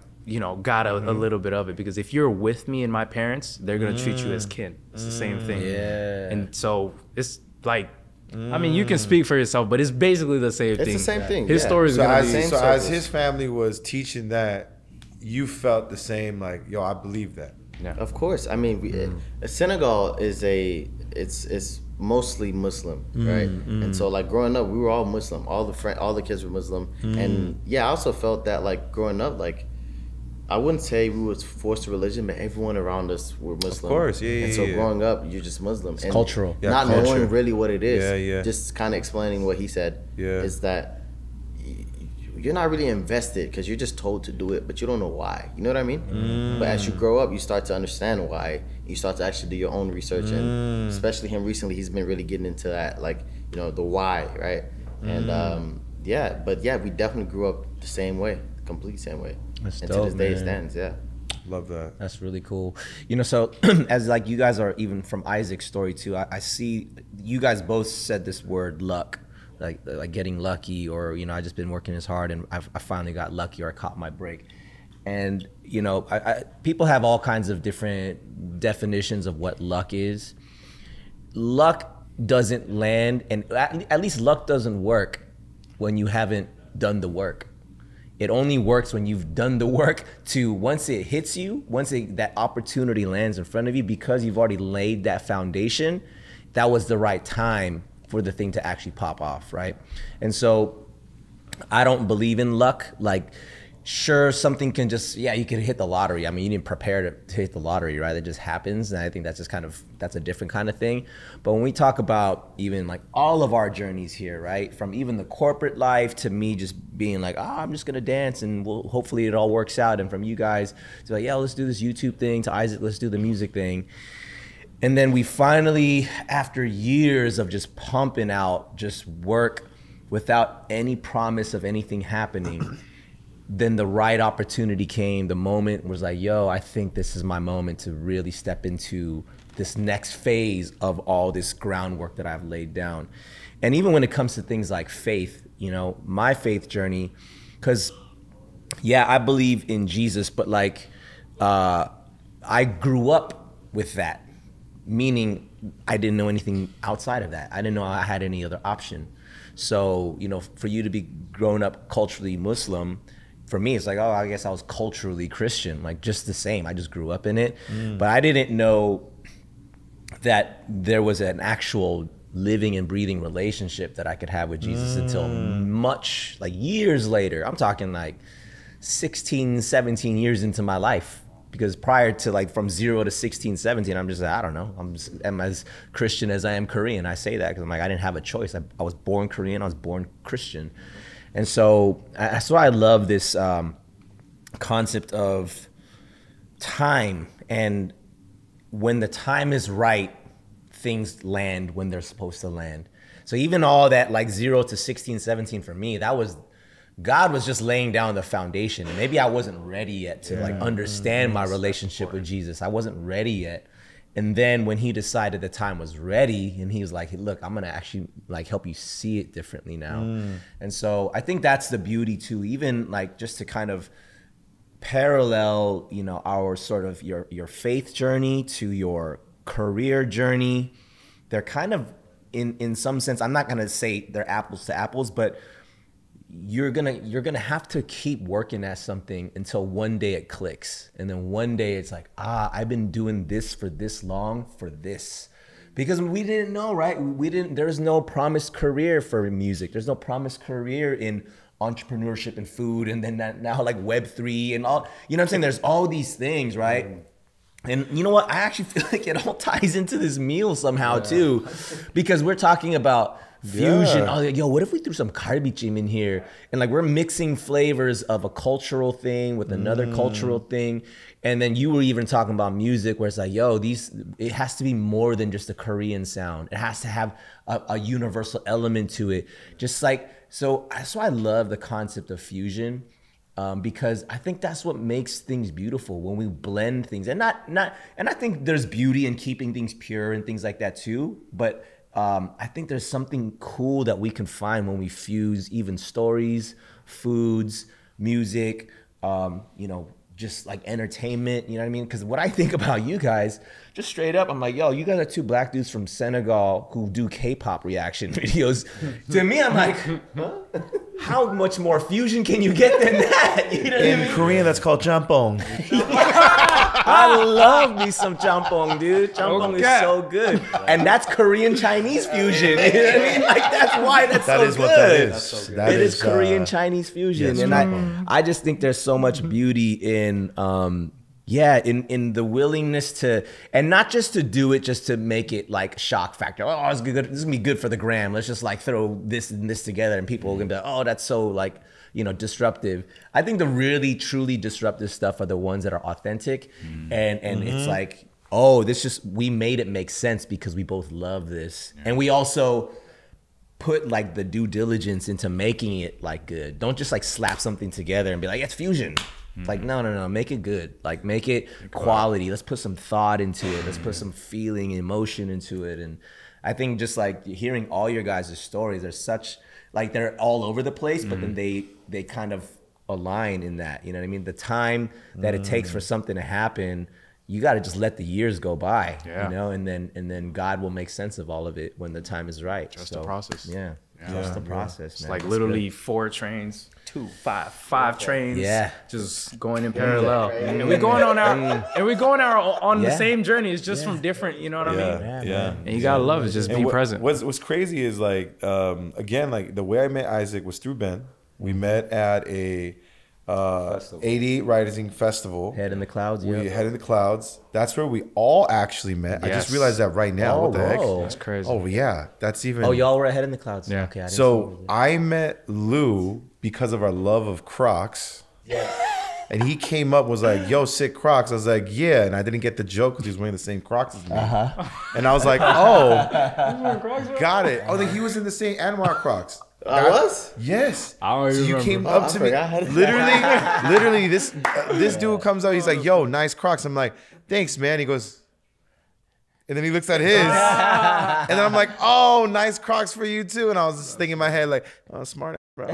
S6: got a little bit of it, because if you're with me and my parents, they're gonna treat you as kin. It's the same thing.
S1: Yeah.
S6: And so it's like, I mean, you can speak for yourself, but it's basically the same thing.
S5: It's the same thing.
S6: His
S5: yeah.
S6: story is
S2: So
S6: gonna
S2: as,
S6: be
S5: same
S2: so as
S5: circles.
S2: his family was teaching that, you felt the same. Like, yo, I believe that.
S5: Of course. I mean, Senegal is it's mostly Muslim, right? And so like growing up, we were all Muslim. All the kids were Muslim. And yeah, I also felt that like growing up, like I wouldn't say we was forced to religion, but everyone around us were Muslim.
S2: Of course, yeah,
S5: And so
S2: yeah.
S5: growing up, you're just Muslim. And
S1: cultural.
S2: Yeah,
S5: not
S2: culture.
S5: knowing really what it is.
S2: Yeah, yeah.
S5: Just kind of explaining what he said.
S2: Yeah.
S5: Is that you're not really invested because you're just told to do it, but you don't know why. You know what I mean? But as you grow up, you start to understand why. You start to actually do your own research, and especially him recently, he's been really getting into that, like the why, right? And we definitely grew up the same way, complete same way,
S1: That's
S5: and to
S1: dope,
S5: this day it
S1: man.
S5: stands. Yeah.
S2: Love that.
S1: That's really cool. So as like you guys are, even from Isaac's story too, I see you guys both said this word luck, like getting lucky, or I just been working as hard and I finally got lucky, or I caught my break. And people have all kinds of different definitions of what luck is. Luck doesn't land, and at least luck doesn't work when you haven't done the work. It only works when you've done the work to, once it hits you, that opportunity lands in front of you, because you've already laid that foundation, that was the right time for the thing to actually pop off, right? And so I don't believe in luck. Like, sure, something can just, you can hit the lottery. I mean, you didn't prepare to hit the lottery, right? It just happens. And I think that's that's a different kind of thing. But when we talk about even like all of our journeys here, right? From even the corporate life to me just being like, I'm just gonna dance and hopefully it all works out. And from you guys to like, let's do this YouTube thing, to Isaac, let's do the music thing. And then we finally, after years of just pumping out just work without any promise of anything happening, then the right opportunity came. The moment was like, I think this is my moment to really step into this next phase of all this groundwork that I've laid down. And even when it comes to things like faith, my faith journey, because I believe in Jesus, but like I grew up with that, meaning I didn't know anything outside of that. I didn't know I had any other option. So, for you to be grown up culturally Muslim, for me, it's like, I guess I was culturally Christian, like just the same. I just grew up in it. But I didn't know that there was an actual living and breathing relationship that I could have with Jesus until much, like years later. I'm talking like 16, 17 years into my life. Because prior to like from 0 to 16, 17, I'm just like, I don't know. I'm as Christian as I am Korean. I say that because I'm like, I didn't have a choice. I was born Korean, I was born Christian. And so that's why I love this concept of time. And when the time is right, things land when they're supposed to land. So even all that like 0 to 16, 17 for me, God was just laying down the foundation. And maybe I wasn't ready yet to like understand my relationship with Jesus. I wasn't ready yet. And then when he decided the time was ready, and he was like, look, I'm gonna actually like help you see it differently now. And so I think that's the beauty too, even like just to kind of parallel, our sort of your faith journey to your career journey. They're kind of in some sense, I'm not gonna say they're apples to apples, but you're gonna have to keep working at something until one day it clicks, and then one day it's like, I've been doing this for this long for this, because we didn't know, right? There's no promised career for music. There's no promised career in entrepreneurship and food, and then now like Web3 and all, you know what I'm saying? There's all these things, right? And you know what? I actually feel like it all ties into this meal somehow too, because we're talking about fusion.
S2: Yeah.
S1: Oh, yo, what if we threw some karbichim in here? And like we're mixing flavors of a cultural thing with another cultural thing. And then you were even talking about music where it's like, yo, it has to be more than just a Korean sound. It has to have a universal element to it. Just like, so that's why I love the concept of fusion. Because I think that's what makes things beautiful, when we blend things, and and I think there's beauty in keeping things pure and things like that too. But I think there's something cool that we can find when we fuse even stories, foods, music, you know, just like entertainment, you know what I mean? Because what I think about you guys, just straight up, I'm like, yo, you guys are two black dudes from Senegal who do K-pop reaction videos. To me, I'm like, huh? How much more fusion can you get than that? You know what I mean?
S2: Korean, that's called jampong.
S1: I love me some jampong, dude. Jampong is so good. And that's Korean Chinese fusion. You know what I mean? Like, that's why that's so good. That is what that is. It is Korean Chinese fusion.
S2: Yes,
S1: and I just think there's so much beauty in in the willingness to, and not just to do it just to make it like shock factor. Oh, it's good. This is gonna be good for the gram. Let's just like throw this and this together, and people are gonna be like, oh, that's so like, you know, disruptive. I think the really truly disruptive stuff are the ones that are authentic, and it's like, oh, we made it make sense because we both love this, and we also put like the due diligence into making it like good. Don't just like slap something together and be like, it's fusion. Like, no, make it good. Like, make it quality. Let's put some thought into it. Let's put some feeling, emotion into it. And I think just like hearing all your guys' stories, they're such, like, they're all over the place, but then they kind of align in that, you know what I mean? The time that it takes for something to happen, you got to just let the years go by, you know, and then God will make sense of all of it when the time is right.
S6: Just the process.
S1: Just the process,
S6: It's
S1: man.
S6: like literally 4 trains, 5 trains, just going in parallel, and we're going on the same journey. It's just from different, you know what I mean? And you gotta love it. Just be present.
S2: What's crazy is like, again, like the way I met Isaac was through Ben. We met at a 88 Rising Festival.
S1: Head in the Clouds.
S2: We Head in the Clouds. That's where we all actually met. I just realized that right now. What the heck?
S6: That's crazy.
S2: Oh yeah, that's even.
S1: Oh, y'all were Head in the Clouds.
S6: Yeah.
S1: Okay.
S2: So I met Lou because of our love of Crocs. And he came up, was like, yo, sick Crocs. I was like, yeah. And I didn't get the joke because he was wearing the same Crocs as me. And I was like, oh, got it. Oh, then he was in the same Anwar Crocs.
S5: I was?
S2: Yes.
S6: I don't
S2: So you
S6: remember.
S2: came up to me. Literally, this dude comes out. He's like, yo, nice Crocs. I'm like, thanks, man. He goes, and then he looks at his. And then I'm like, oh, nice Crocs for you too. And I was just thinking in my head, like, oh, smart, bro.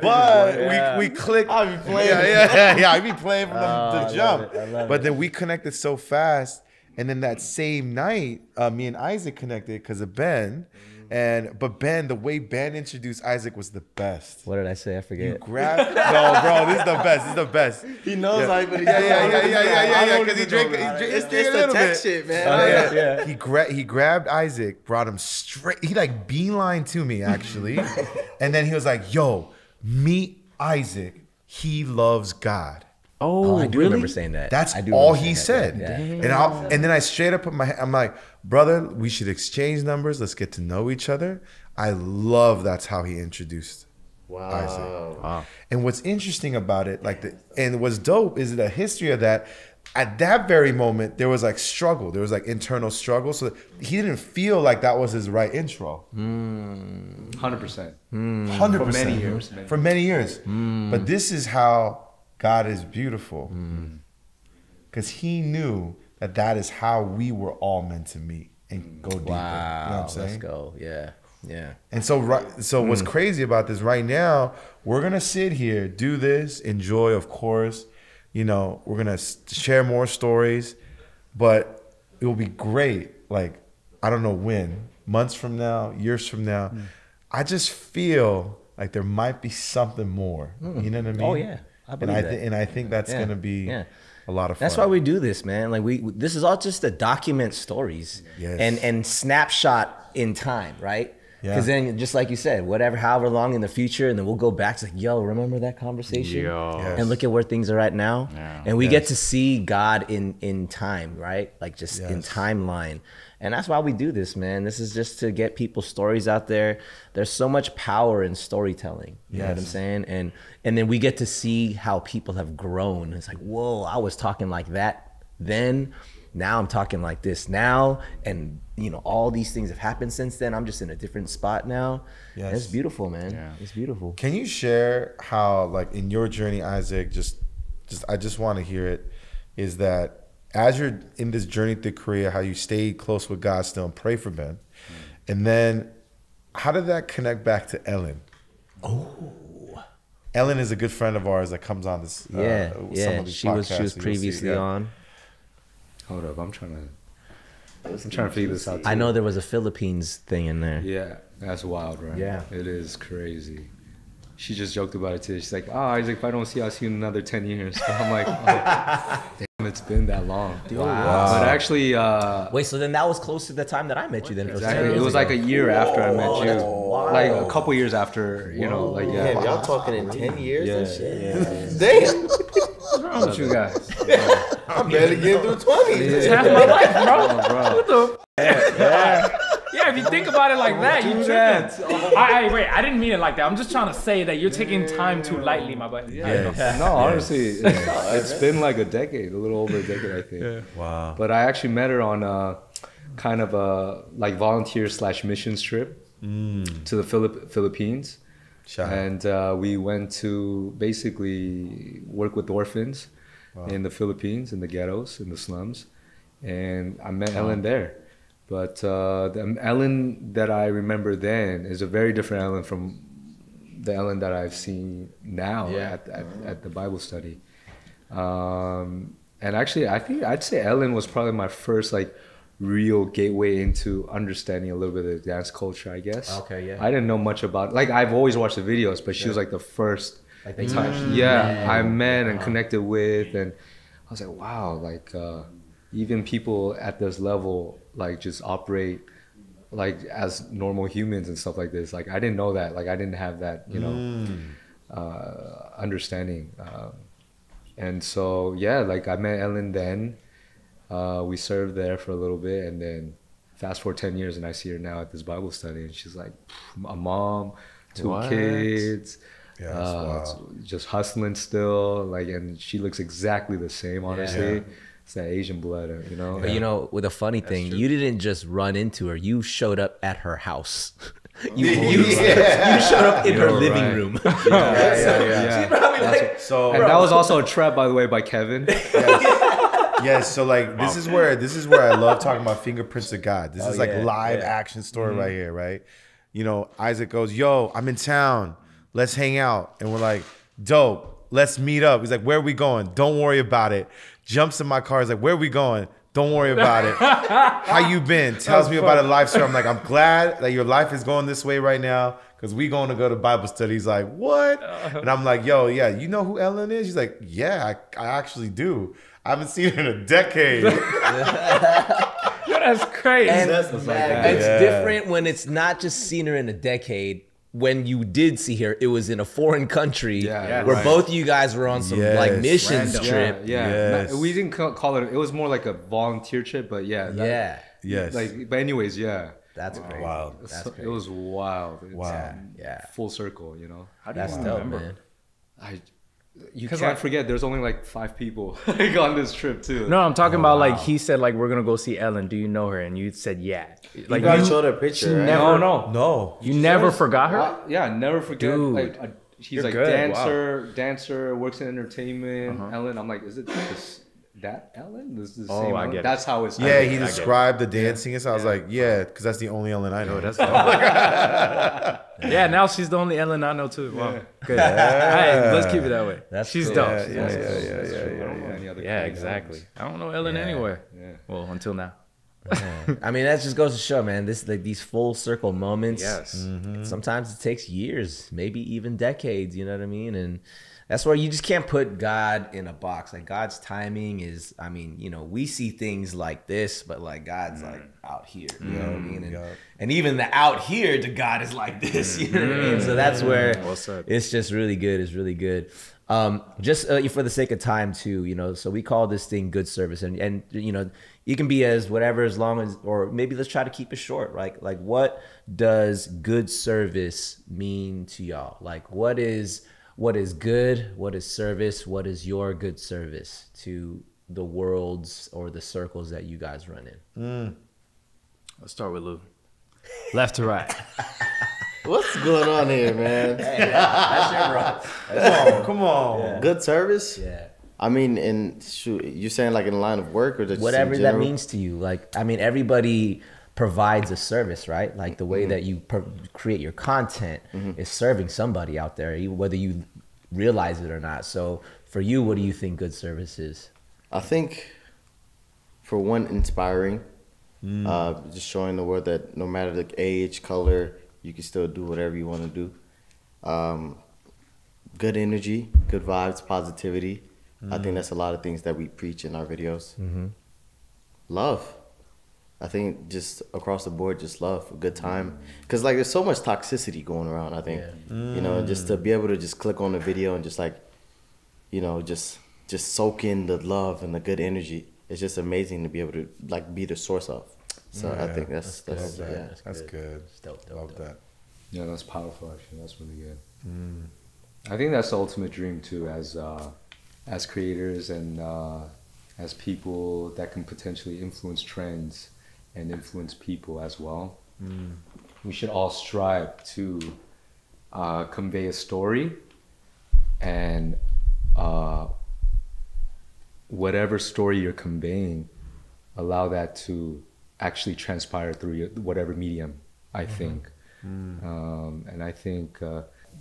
S2: But we clicked.
S5: I'll be playing.
S2: Yeah. I'd be playing from the jump.
S1: I love
S2: But then we connected so fast. And then that same night, me and Isaac connected because of Ben. But Ben, the way Ben introduced Isaac was the best.
S1: What did I say? I forget.
S2: You grabbed. No, bro, this is the best. This is the best.
S5: He knows like, but
S2: Yeah. Because he drank
S5: it's
S2: a
S5: the
S2: little
S5: tech
S2: bit.
S5: shit, man.
S1: Yeah.
S2: He grabbed Isaac, brought him straight. He like beeline to me actually, and then he was like, "Yo, meet Isaac. He loves God."
S1: Oh, I do remember saying that.
S2: That's
S1: I do
S2: all
S1: remember
S2: he
S1: saying
S2: said.
S1: that.
S2: And then I straight up put my hand, I'm like, brother, we should exchange numbers. Let's get to know each other. I love that's how he introduced Isaac.
S6: Wow.
S2: And what's interesting about it, and what's dope is the history of that. At that very moment, there was like struggle. There was like internal struggle. So he didn't feel like that was his right intro.
S4: 100%.
S2: 100%.
S4: For many years.
S2: For many years. But this is how God is beautiful. Because he knew that is how we were all meant to meet and go deeper.
S1: Wow.
S2: You know what I'm saying?
S1: Let's go. Yeah.
S2: And so what's crazy about this right now, we're going to sit here, do this, enjoy, of course. You know, we're going to share more stories, but it will be great. Like, I don't know when, months from now, years from now, I just feel like there might be something more. You know what I mean?
S1: Oh yeah, I believe that.
S2: And I think that's gonna be a lot of fun.
S1: That's why we do this, man. Like this is all just to document stories and snapshot in time, right? Because then, just like you said, however long in the future, and then we'll go back to like, yo, remember that conversation? And look at where things are at now. And we get to see God in time, right? Like just in timeline. And that's why we do this, man. This is just to get people's stories out there. There's so much power in storytelling. You know what I'm saying? And then we get to see how people have grown. It's like, whoa, I was talking like that then. Now I'm talking like this now, and all these things have happened since then. I'm just in a different spot now. And it's beautiful, man. It's beautiful.
S2: Can you share how, like, in your journey, Isaac, I just want to hear it, is that as you're in this journey through Korea, how you stay close with God still and pray for Ben, and then how did that connect back to Ellen? Ellen is a good friend of ours that comes on this. Some of these
S1: she was previously on.
S4: Hold up, I'm trying to figure this out too.
S1: I know there was a Philippines thing in there.
S4: Yeah, that's wild, right?
S1: Yeah.
S4: It is crazy. She just joked about it too. She's like, Isaac, if I don't see you, I'll see you in another 10 years. So I'm like, damn, it's been that long.
S1: Wow.
S4: But actually...
S1: wait, so then that was close to the time that I met you then?
S4: Exactly. It was like a year after I met you. Like a couple years after,
S5: Damn, y'all talking in 10 years and shit?
S4: Damn. What's wrong with you guys?
S5: I'm barely getting through 20.
S3: It's half my life, bro. What the? Yeah, if you think about it like that, you tripping. I didn't mean it like that. I'm just trying to say that you're taking time too lightly, my buddy.
S4: No, honestly, it's been like a little over a decade, I think.
S2: Wow.
S4: But I actually met her on a kind of a like volunteer/missions trip to the Philippines. And we went to basically work with orphans in the Philippines, in the ghettos, in the slums. And I met Ellen there. But the Ellen that I remember then is a very different Ellen from the Ellen that I've seen now at the Bible study. And actually, I think I'd say Ellen was probably my first like real gateway into understanding a little bit of the dance culture, I guess.
S1: Okay, yeah.
S4: I didn't know much about it. Like, I've always watched the videos, but she was like the first time. I met and connected with, and I was like, wow, like even people at this level like just operate like as normal humans and stuff like this. Like, I didn't know that. Like, I didn't have that, understanding. And so, like I met Ellen then. We served there for a little bit, and then fast forward 10 years and I see her now at this Bible study, and she's like a mom, two kids, just hustling still, like, and she looks exactly the same, honestly. It's that Asian blood,
S1: But with a funny thing, you didn't just run into her, you showed up at her house. You showed up in her living room.
S4: And that was also a trap, by the way, by Kevin.
S2: Yes, so like this is where I love talking about fingerprints of God. This is like live action story right here, right? Isaac goes, "Yo, I'm in town. Let's hang out." And we're like, "Dope. Let's meet up." He's like, "Where are we going?" "Don't worry about it." Jumps in my car. He's like, "Where are we going?" "Don't worry about it." "How you been?" Tells me about a life story. I'm like, "I'm glad that your life is going this way right now, because we going to go to Bible study." He's like, "What?" And I'm like, "Yo, yeah, you know who Ellen is?" He's like, "Yeah, I actually do. I haven't seen her in a decade."
S3: That's crazy.
S1: And it's different when it's not just seen her in a decade. When you did see her, it was in a foreign country where both of you guys were on some like missions trip.
S4: We didn't call it. It was more like a volunteer trip, but but anyways,
S1: that's crazy.
S2: Wow.
S4: It was wild.
S2: Wow.
S4: Full circle, How do
S1: That's
S4: you
S1: dope,
S4: remember? Man. You can't forget there's only like 5 people on this trip too.
S3: No, I'm talking about like he said like we're gonna go see Ellen. Do you know her? And you said Like
S5: you showed her a picture. Right?
S3: No. You never forgot her?
S4: Never forget.
S3: Dude,
S4: like she's like
S3: good.
S4: dancer, works in entertainment. Ellen, I'm like, is it that Ellen? This is the same
S3: I
S4: Ellen?
S3: get it.
S4: That's how it's.
S2: Yeah, he described the dancing, and so I was like, because that's the only Ellen I know.
S3: That's yeah, now she's the only Ellen I know too. Wow. Good. Hey, let's keep it that way. She's
S1: cool.
S3: dope.
S2: Yeah,
S3: Yeah, exactly. I don't know Ellen anywhere.
S4: Yeah.
S3: Well, until now.
S1: Yeah. I mean, that just goes to show, man, this like these full circle moments.
S6: Yes.
S1: Sometimes it takes years, maybe even decades, you know what I mean? And that's where you just can't put God in a box. Like God's timing is, I mean, you know, we see things like this, but like God's like out here, you know what I mean? And even the out here to God is like this, you know what I mean? So that's where it's just really good. It's really good. Just for the sake of time too, you know, so we call this thing good service, and you know, you can be as whatever, as long as, or maybe let's try to keep it short. Like what does good service mean to y'all? Like what is good? What is service? What is your good service to the worlds or the circles that you guys run in?
S6: Let's start with Lou. Left to right.
S5: What's going on here, man?
S1: Hey, that's your bro.
S2: Come on.
S1: Yeah.
S5: Good service?
S1: Yeah.
S5: I mean, shoot, you're saying like in the line of work or just
S1: Whatever
S5: in
S1: that
S5: general?
S1: means to you. Like, I mean, everybody provides a service, right? Like the way that you create your content is serving somebody out there, whether you realize it or not. So for you, what do you think good service is?
S5: I think, for one, inspiring. Just showing the world that no matter the age, color, you can still do whatever you want to do. Good energy, good vibes, positivity. I think that's a lot of things that we preach in our videos. Love. I think just across the board, just love, a good time. Because like there's so much toxicity going around, I think. You know, just to be able to just click on the video and just like, you know, just soak in the love and the good energy. It's just amazing to be able to like be the source of. So I think that's
S2: Love
S5: yeah.
S2: that. That's good. Love that.
S4: Yeah, that's powerful. Actually, that's really good. I think that's the ultimate dream too, as creators and as people that can potentially influence trends and influence people as well. We should all strive to convey a story, and whatever story you're conveying, allow that to actually transpire through whatever medium, I think. And I think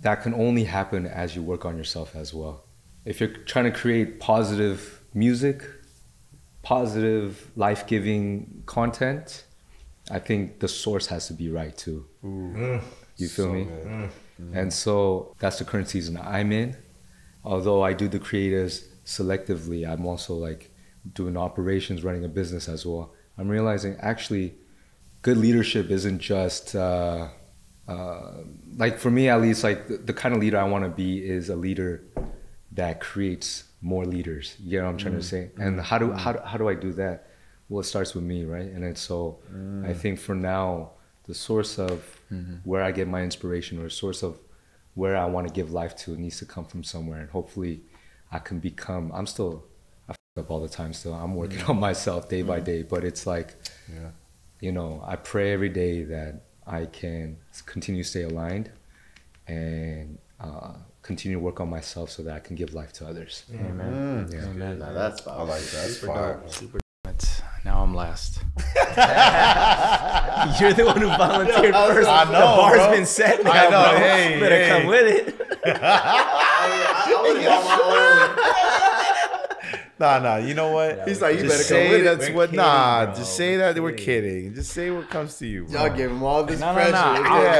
S4: that can only happen as you work on yourself as well. If you're trying to create positive music, positive, life-giving content, I think the source has to be right too. You feel me? And so that's the current season I'm in. Although I do the creatives selectively, I'm also like doing operations, running a business as well. I'm realizing actually good leadership isn't just like for me at least, like the kind of leader I want to be is a leader that creates more leaders. You know what I'm trying to say? And how do I do that? Well, it starts with me, right? And it's so I think for now, the source of where I get my inspiration, or source of where I want to give life to, needs to come from somewhere. And hopefully I can become, I fuck up all the time still. I'm working on myself day by day, but it's like, you know, I pray every day that I can continue to stay aligned and continue to work on myself so that I can give life to others.
S6: Amen.
S5: Amen. Now that's
S2: I like that. That's fire.
S6: Now I'm last.
S1: You're the one who volunteered first.
S2: I know,
S1: the bar's
S2: bro.
S1: been set now,
S2: I know.
S1: bro.
S2: Hey,
S1: Better come with it.
S2: Nah. You know what?
S5: He's like, you
S2: Just
S5: better come
S2: say
S5: with it.
S2: that's
S1: We're
S2: what.
S1: kidding,
S2: Nah,
S1: bro.
S2: just say that we're kidding. Just say what comes to you, bro.
S5: Y'all give him all this
S6: No,
S5: pressure.
S6: no.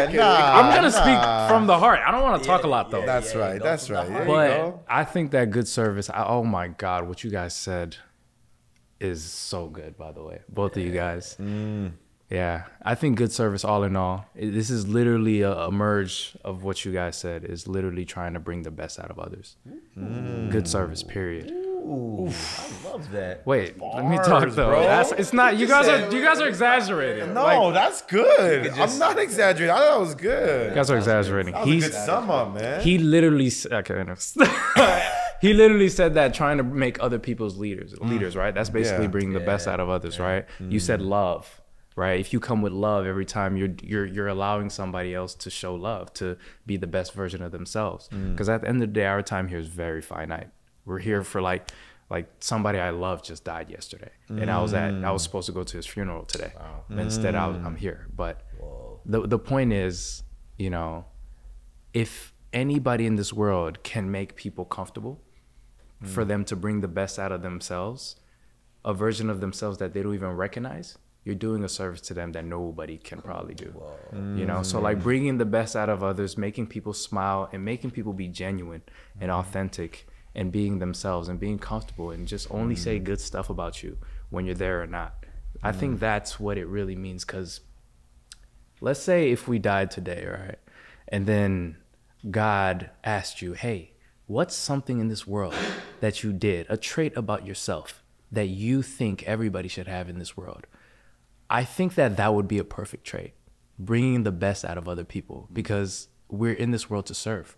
S2: Yeah,
S6: I'm gonna speak from the heart. I don't want to talk a lot though.
S2: That's right. That's right. There you
S6: But
S2: go.
S6: I think that good service. Oh my God, what you guys said is so good. By the way, both of you guys. Yeah, I think good service. All in all, this is literally a merge of what you guys said. Is literally trying to bring the best out of others. Good service. Period.
S1: Ooh, I love that.
S6: Wait, let me talk though.
S2: bro.
S6: It's not. You guys are exaggerating.
S2: No,
S6: Like,
S2: that's good. I'm not exaggerating. I thought that was good.
S6: you guys are exaggerating.
S2: That was a good sum up, man.
S6: He literally he literally said that trying to make other people's leaders, right? That's basically bringing the best out of others, right? You said love, right? If you come with love every time, you're allowing somebody else to show love, to be the best version of themselves. Because at the end of the day, our time here is very finite. We're here for like somebody I love just died yesterday, and I was supposed to go to his funeral today. Instead, I'm here. But the point is, you know, if anybody in this world can make people comfortable, for them to bring the best out of themselves, a version of themselves that they don't even recognize, you're doing a service to them that nobody can probably do. You know, so like bringing the best out of others, making people smile, and making people be genuine and authentic, and being themselves and being comfortable, and just only say good stuff about you when you're there or not. I think that's what it really means. Because let's say if we died today, right, and then God asked you, hey, what's something in this world that you did, a trait about yourself that you think everybody should have in this world? I think that that would be a perfect trait, bringing the best out of other people, because we're in this world to serve.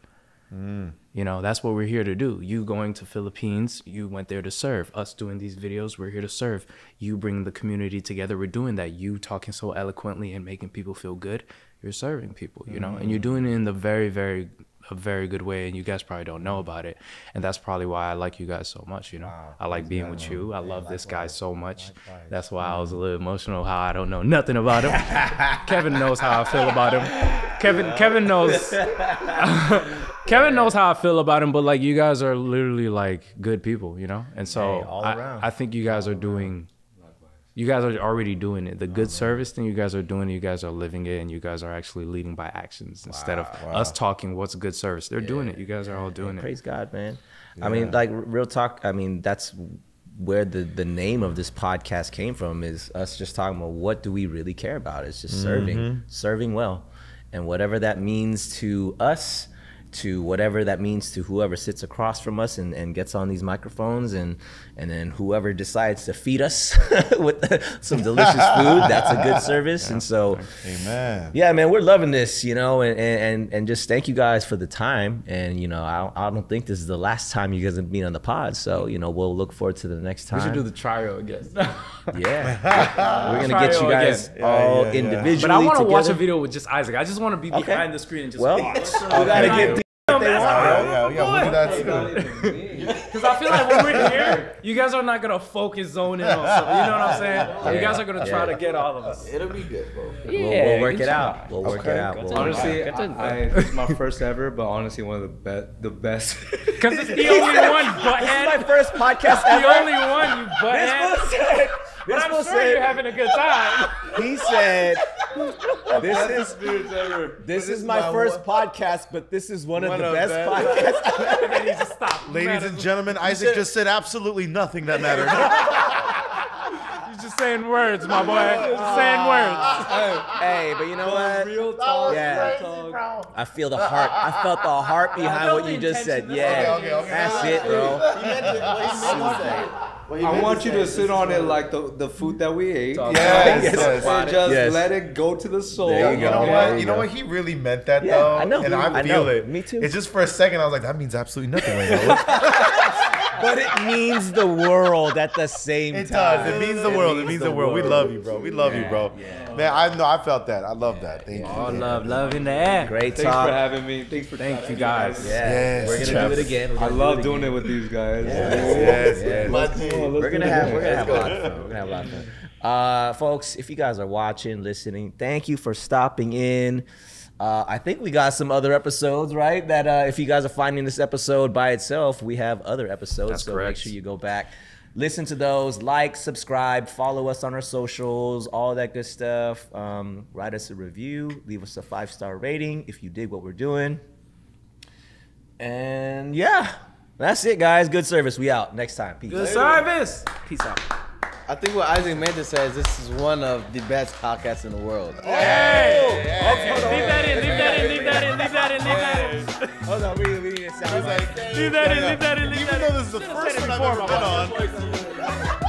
S6: You know, that's what we're here to do. You going to Philippines, you went there to serve. Us doing these videos, we're here to serve. You bring the community together, we're doing that. You talking so eloquently and making people feel good, you're serving people, you know, and you're doing it in the a very good way, and you guys probably don't know about it, and that's probably why I like you guys so much. You know, I like being with you. I love this guy so much. That's why I was a little emotional. How I don't know nothing about him. Kevin knows how I feel about him. Kevin knows. Kevin knows how I feel about him. But like, you guys are literally like good people, you know, and so I think you guys are doing. You guys are already doing it. The good service thing you guys are doing, you guys are living it, and you guys are actually leading by actions instead of us talking what's good service. They're doing it. You guys are all doing it.
S1: Praise God, man. I mean, like, real talk, I mean, that's where the name of this podcast came from, is us just talking about what do we really care about. It's just serving well. And whatever that means to us, to whatever that means to whoever sits across from us and gets on these microphones, and then whoever decides to feed us with some delicious food, that's a good service. And so, amen. Yeah, man, we're loving this, you know, and just thank you guys for the time. And, you know, I don't think this is the last time you guys have been on the pod. So, you know, we'll look forward to the next time.
S6: We should do the trio again.
S1: Yeah. We're going to get you guys all individually
S6: But I want to watch a
S1: together.
S6: video with just Isaac. I just want to be behind the screen and just watch.
S1: We got to get
S2: We'll do that too.
S6: Because I feel like when we're here, you guys are not going to focus zone in on something. You know what I'm saying? You guys are going to try to get all of us.
S5: It'll be good, bro.
S1: We'll work it out. We'll work it out.
S4: Honestly, it's my first ever, but honestly, one of the best.
S6: Because it's the only one, butthead.
S1: This is my first podcast ever.
S6: The only one, you butthead. But I'm sure you're having a good time.
S1: He said, this is my first podcast, but this is one of the best podcasts.
S6: And then he just stopped.
S2: Ladies and gentlemen, Isaac just said absolutely nothing that mattered.
S6: He's just saying words, my boy. Just saying words.
S1: Hey, but you know what?
S6: Real talk.
S1: Yeah. I feel the heart. I felt the heart behind what you just said. Yeah.
S2: Okay.
S1: That's it, bro.
S4: I want you to sit on it like the food that we ate.
S2: Yes.
S4: And just let it go to the soul.
S1: There you go.
S2: You know what? He really meant that,
S1: Yeah,
S2: though.
S1: I know.
S2: And I feel it.
S1: Me too.
S2: It's just for a second, I was like, that means absolutely nothing right now.
S1: But it means the world at the same time.
S2: It does. It means the world. It means the world. We love you, bro. We love you, bro. Man, I know. I felt that. I love that. Thank you.
S6: All love in the air.
S1: Great
S4: Thanks
S1: talk.
S4: for having me. Thank you guys.
S1: Yeah. We're gonna do it again.
S4: I love doing it with these guys.
S2: Yes.
S1: We're gonna have a lot of fun. We're gonna have a lot of fun. Folks, if you guys are watching, listening, thank you for stopping in. I think we got some other episodes, right? That if you guys are finding this episode by itself, we have other episodes.
S6: That's
S1: so
S6: correct.
S1: Make sure you go back, listen to those, like, subscribe, follow us on our socials, all that good stuff. Write us a review, leave us a 5-star rating if you dig what we're doing. And yeah, that's it, guys. Good service. We out. Next time. Peace.
S6: Good service.
S1: Peace out.
S5: I think what Isaac meant to say is this is one of the best podcasts in the world.
S6: Hey. Leave that in.
S1: Hold on, we need to sound like.
S6: Leave that in.
S2: Even though this is the first one I've ever been on.